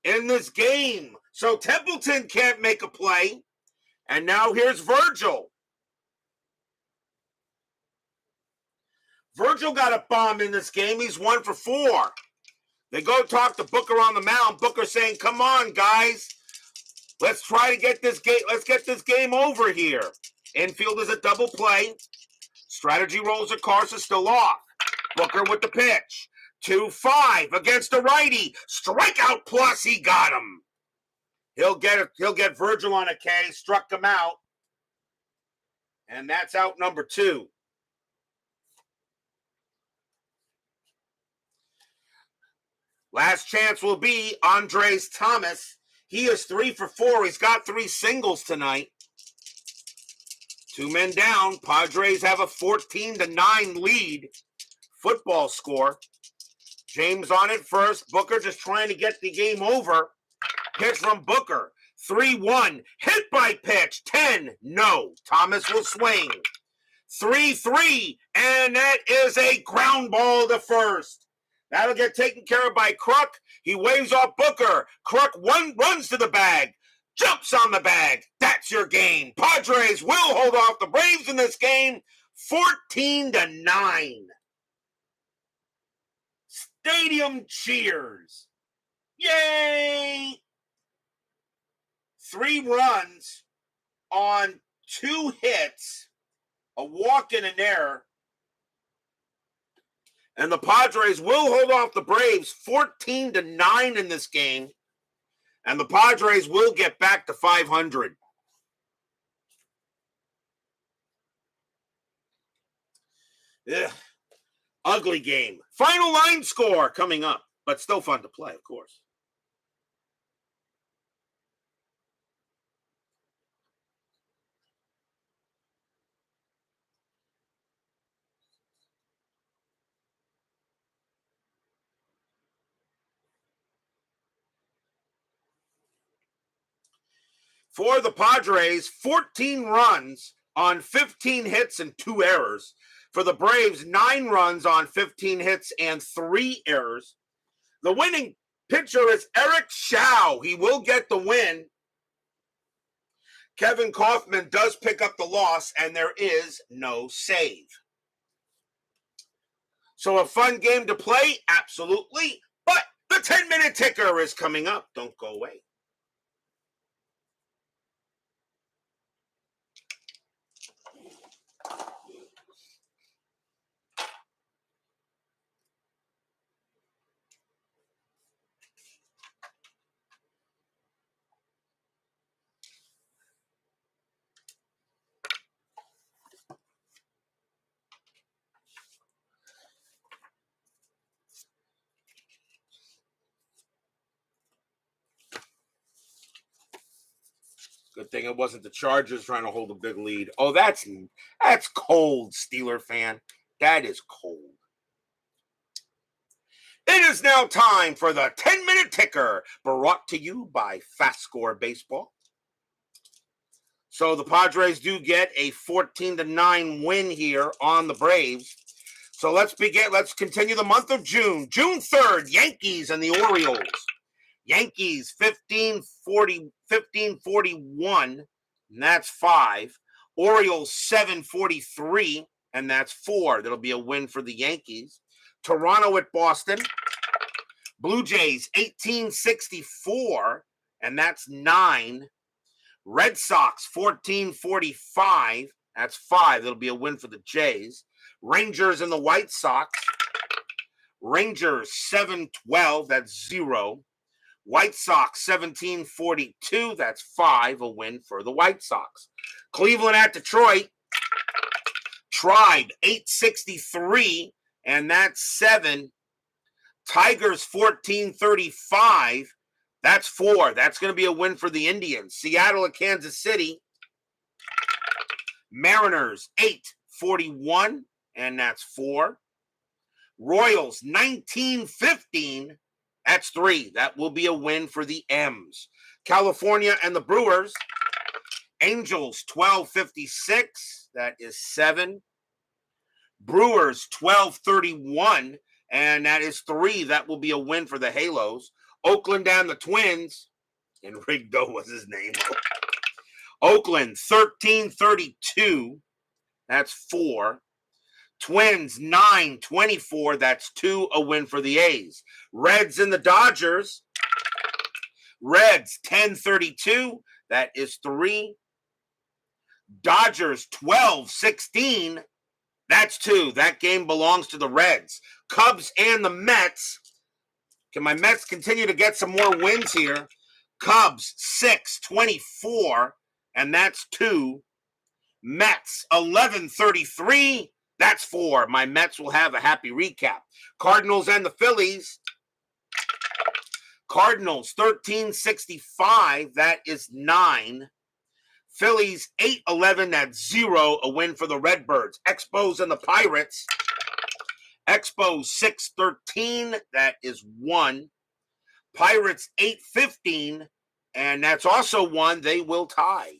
in this game. So Templeton can't make a play, and now here's Virgil. Virgil got a bomb in this game. He's 1 for 4. They go talk to Booker on the mound. Booker saying, come on, guys. Let's try to get this game. Let's get this game over here. Infield is a double play. Strategy rolls of Carson still off. Booker with the pitch. 2-5 against the righty. Strikeout plus, he got him. He'll get Virgil on a K. Struck him out. And that's out number 2. Last chance will be Andres Thomas. He is 3 for 4. He's got 3 singles tonight. 2 men down. Padres have a 14-9 lead. Football score. James on it first. Booker just trying to get the game over. Pitch from Booker. 3-1. Hit by pitch. 10. No. Thomas will swing. 3-3. And that is a ground ball to first. That'll get taken care of by Kruk. He waves off Booker. Kruk runs to the bag. Jumps on the bag. That's your game. Padres will hold off the Braves in this game. 14-9. Stadium cheers. Yay! 3 runs on 2 hits, a walk and an error. And the Padres will hold off the Braves 14-9 in this game. And the Padres will get back to 500. Ugh. Ugly game. Final line score coming up, but still fun to play, of course. For the Padres, 14 runs on 15 hits and 2 errors. For the Braves, 9 runs on 15 hits and 3 errors. The winning pitcher is Eric Shao. He will get the win. Kevin Coffman does pick up the loss, and there is no save. So a fun game to play? Absolutely. But the 10-minute ticker is coming up. Don't go away. good thing it wasn't the Chargers trying to hold a big lead. Oh, that's cold, Steeler fan. That is cold. It is now time for the 10-minute ticker, brought to you by FastScore Baseball. So the Padres do get a 14-9 win here on the Braves. So let's begin. Let's continue the month of June. June 3rd, Yankees and the Orioles. Yankees 1541, and that's 5. Orioles 743, and that's 4. That'll be a win for the Yankees. Toronto at Boston. Blue Jays 1864, and that's 9. Red Sox 1445, that's 5. That'll be a win for the Jays. Rangers and the White Sox. Rangers 712, that's 0. White Sox 1742, that's 5. A win for the White Sox. Cleveland at Detroit. Tribe 863, and that's 7. Tigers 1435, that's 4. That's going to be a win for the Indians. Seattle at Kansas City. Mariners 841, and that's 4. Royals 1915, that's 3. That will be a win for the M's. California and the Brewers. Angels 1256, that is 7. Brewers 1231, and that is 3. That will be a win for the Halos. Oakland and the Twins, and Rigdo was his name. Oakland 1332, that's 4. Twins 924, that's 2. A win for the A's. Reds and the Dodgers. Reds 1032, that is 3. Dodgers 1216, that's 2. That game belongs to the Reds. Cubs and the Mets. Can my Mets continue to get some more wins here? Cubs 624, and that's 2. Mets 1133, that's 4. My Mets will have a happy recap. Cardinals and the Phillies. Cardinals 1365, that is 9. Phillies 811, that's 0. A win for the Redbirds. Expos and the Pirates. Expos 613, that is 1. Pirates 815, and that's also 1. They will tie.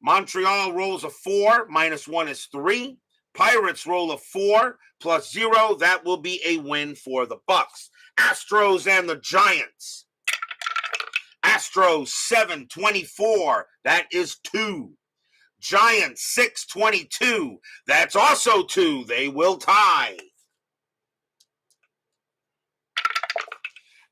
Montreal rolls a 4, -1 is 3. Pirates roll a 4 plus 0. That will be a win for the Bucks. Astros and the Giants. Astros 724, that is 2. Giants 622, that's also 2. They will tie.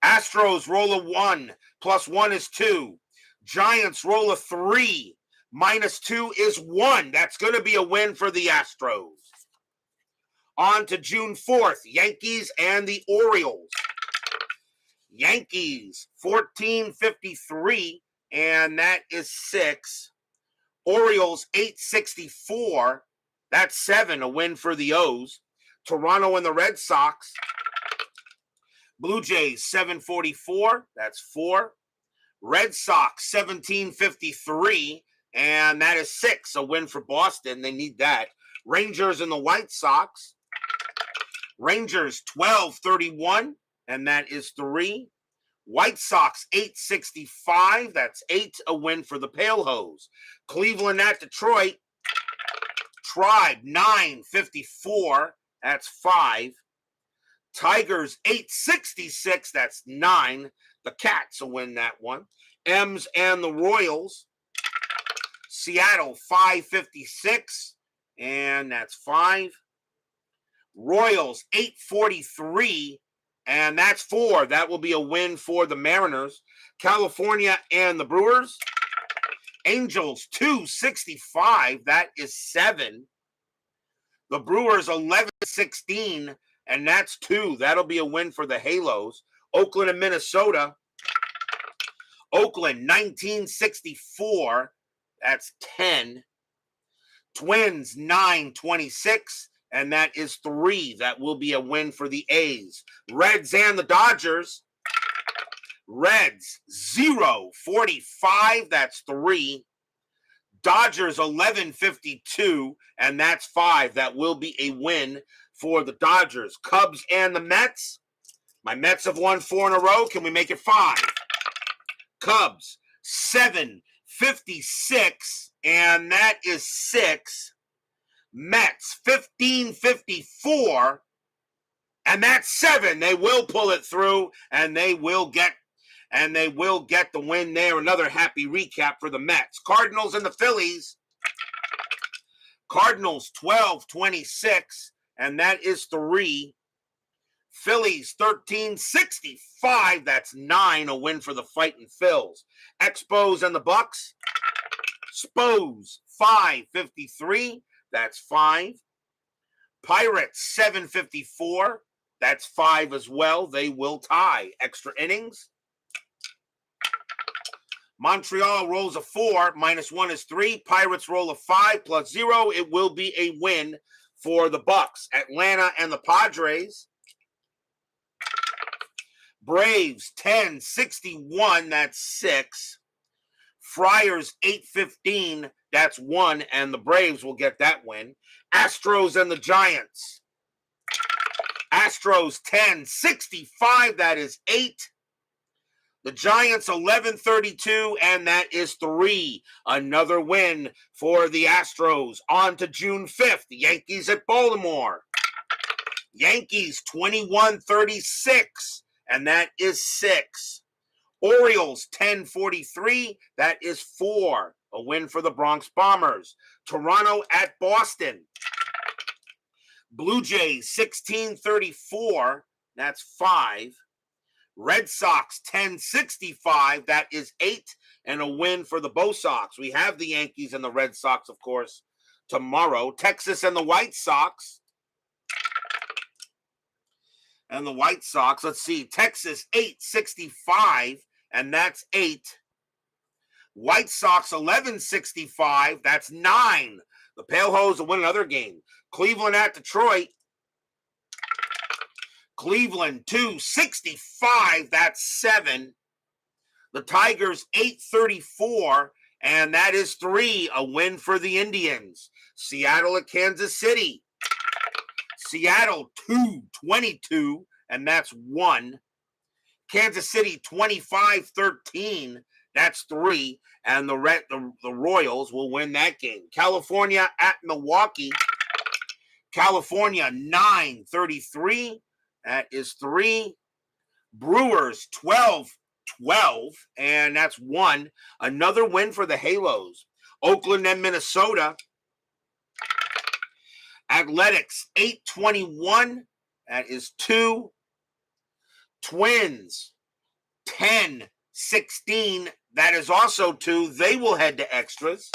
Astros roll a 1 plus 1 is 2. Giants roll a 3 -2 is 1. That's going to be a win for the Astros. On to June 4th, Yankees and the Orioles. Yankees 1453, and that is 6. Orioles 864, that's 7. A win for the O's. Toronto and the Red Sox. Blue Jays 744, that's 4. Red Sox 1753, and that is 6. A win for Boston. They need that. Rangers and the White Sox. Rangers 1231, and that is 3. White Sox 865, that's 8. A win for the Pale Hose. Cleveland at Detroit. Tribe 954, that's 5. Tigers 866, that's 9. The Cats will win that one. M's and the Royals. Seattle 556, and that's 5. Royals 843, and that's 4. That will be a win for the Mariners. California and the Brewers. Angels 265, that is 7. The Brewers 1116, and that's 2. That'll be a win for the Halos. Oakland and Minnesota. Oakland 1964, that's 10. Twins 926, and that is 3. That will be a win for the A's. Reds and the Dodgers. Reds 0.45, that's 3. Dodgers 11.52, and that's 5. That will be a win for the Dodgers. Cubs and the Mets. My Mets have won 4 in a row. Can we make it 5? Cubs 7.56, and that is 6. Mets 15.54, and that's 7. They will pull it through, and they will get the win there. Another happy recap for the Mets. Cardinals and the Phillies. Cardinals 12.26, and that is 3. Phillies 13.65, that's 9. A win for the Fightin' Phils. Expos and the Bucks. Spos 5.53, that's 5. Pirates 7.54, that's 5 as well. They will tie. Extra innings. Montreal rolls a 4, -1 is 3. Pirates roll a 5 + 0. It will be a win for the Bucks. Atlanta and the Padres. Braves 10.61, that's 6. Friars 8.15, that's 1, and the Braves will get that win. Astros and the Giants. Astros 10.65, that is 8. The Giants 11.32, and that is 3. Another win for the Astros. On to June 5th, Yankees at Baltimore. Yankees 21.36, and that is 6. Orioles 10.43, that is 4. A win for the Bronx Bombers. Toronto at Boston. Blue Jays 16.34, that's 5. Red Sox 10.65, that is 8, and a win for the Bo Sox. We have the Yankees and the Red Sox, of course, tomorrow. Texas and the White Sox. Let's see, Texas 8.65, and that's 8. White Sox 11.65, that's 9. The Pale Hose will win another game. Cleveland at Detroit. Cleveland 2.65, that's 7. The Tigers 8.34, and that is 3. A win for the Indians. Seattle at Kansas City. Seattle 2.22, and that's 1. Kansas City 25-13, that's 3, and the Royals will win that game. California at Milwaukee. California 9.33, that is 3. Brewers 12-12, and that's 1. Another win for the Halos. Oakland and Minnesota. Athletics 8.21, that is 2. Twins 10-16, that is also 2. They will head to extras.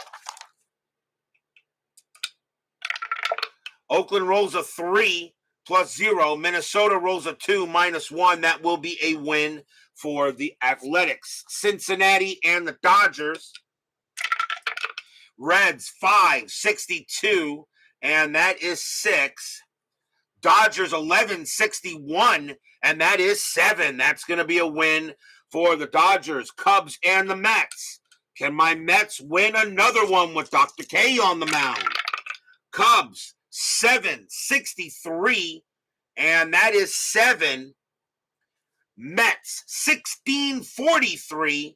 Oakland rolls a 3 + 0. Minnesota rolls a 2 -1. That will be a win for the Athletics. Cincinnati and the Dodgers. Reds 5.62, and that is 6. Dodgers 11.61, and that is 7. That's going to be a win for the Dodgers. Cubs and the Mets. Can my Mets win another one with Dr. K on the mound? Cubs 7.63, and that is 7. Mets 16.43,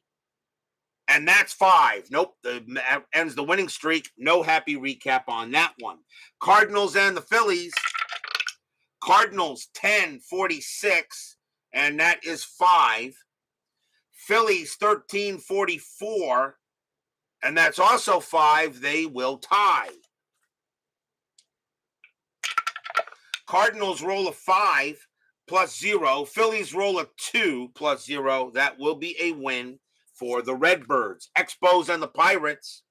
and that's 5. Nope, ends the winning streak. No happy recap on that one. Cardinals and the Phillies. Cardinals 10.46, and that is 5. Phillies 13.44, and that's also 5. They will tie. Cardinals roll a 5 + 0. Phillies roll a 2 + 0. That will be a win for the Redbirds. Expos and the Pirates.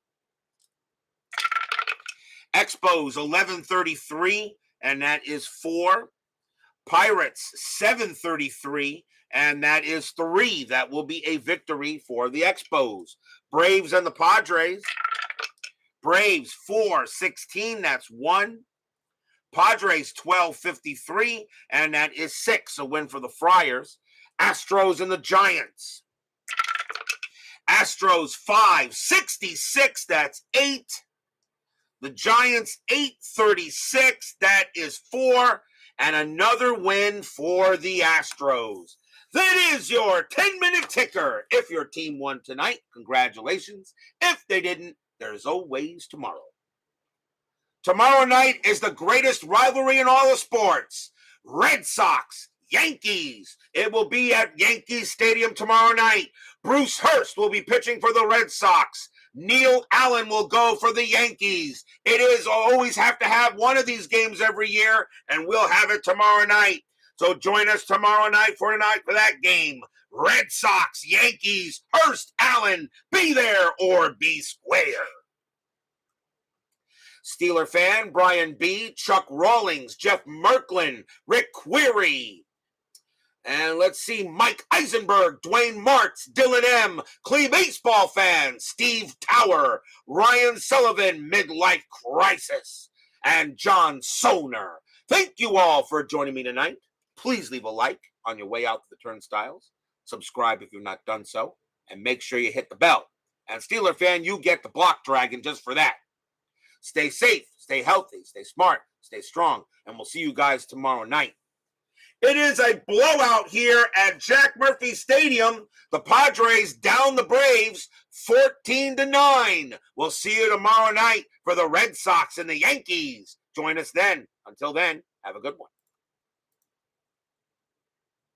Expos 11.33, and that is 4. Pirates 7.33, and that is 3. That will be a victory for the Expos. Braves and the Padres. Braves 4.16, that's 1. Padres 12.53, and that is 6. A win for the Friars. Astros and the Giants. Astros 566, that's 8. The Giants 836, that is 4. And another win for the Astros. That is your 10-minute ticker. If your team won tonight, congratulations. If they didn't, there's always tomorrow. Tomorrow night is the greatest rivalry in all of sports. Red Sox, Yankees. It will be at Yankee Stadium tomorrow night. Bruce Hurst will be pitching for the Red Sox. Neil Allen will go for the Yankees. It is always have to have one of these games every year, and we'll have it tomorrow night. So join us tomorrow night for that game. Red Sox, Yankees, Hurst, Allen, be there or be square. Steeler fan, Brian B., Chuck Rawlings, Jeff Merklin, Rick Query. And let's see, Mike Eisenberg, Dwayne Martz, Dylan M., Clee Baseball fan, Steve Tower, Ryan Sullivan, Midlife Crisis, and John Soner. Thank you all for joining me tonight. Please leave a like on your way out to the turnstiles. Subscribe if you've not done so. And make sure you hit the bell. And Steeler fan, you get the block dragon just for that. Stay safe, stay healthy, stay smart, stay strong, and we'll see you guys tomorrow night. It is a blowout here at Jack Murphy Stadium. The Padres down the Braves 14-9. We'll see you tomorrow night for the Red Sox and the Yankees. Join us then. Until then, have a good one.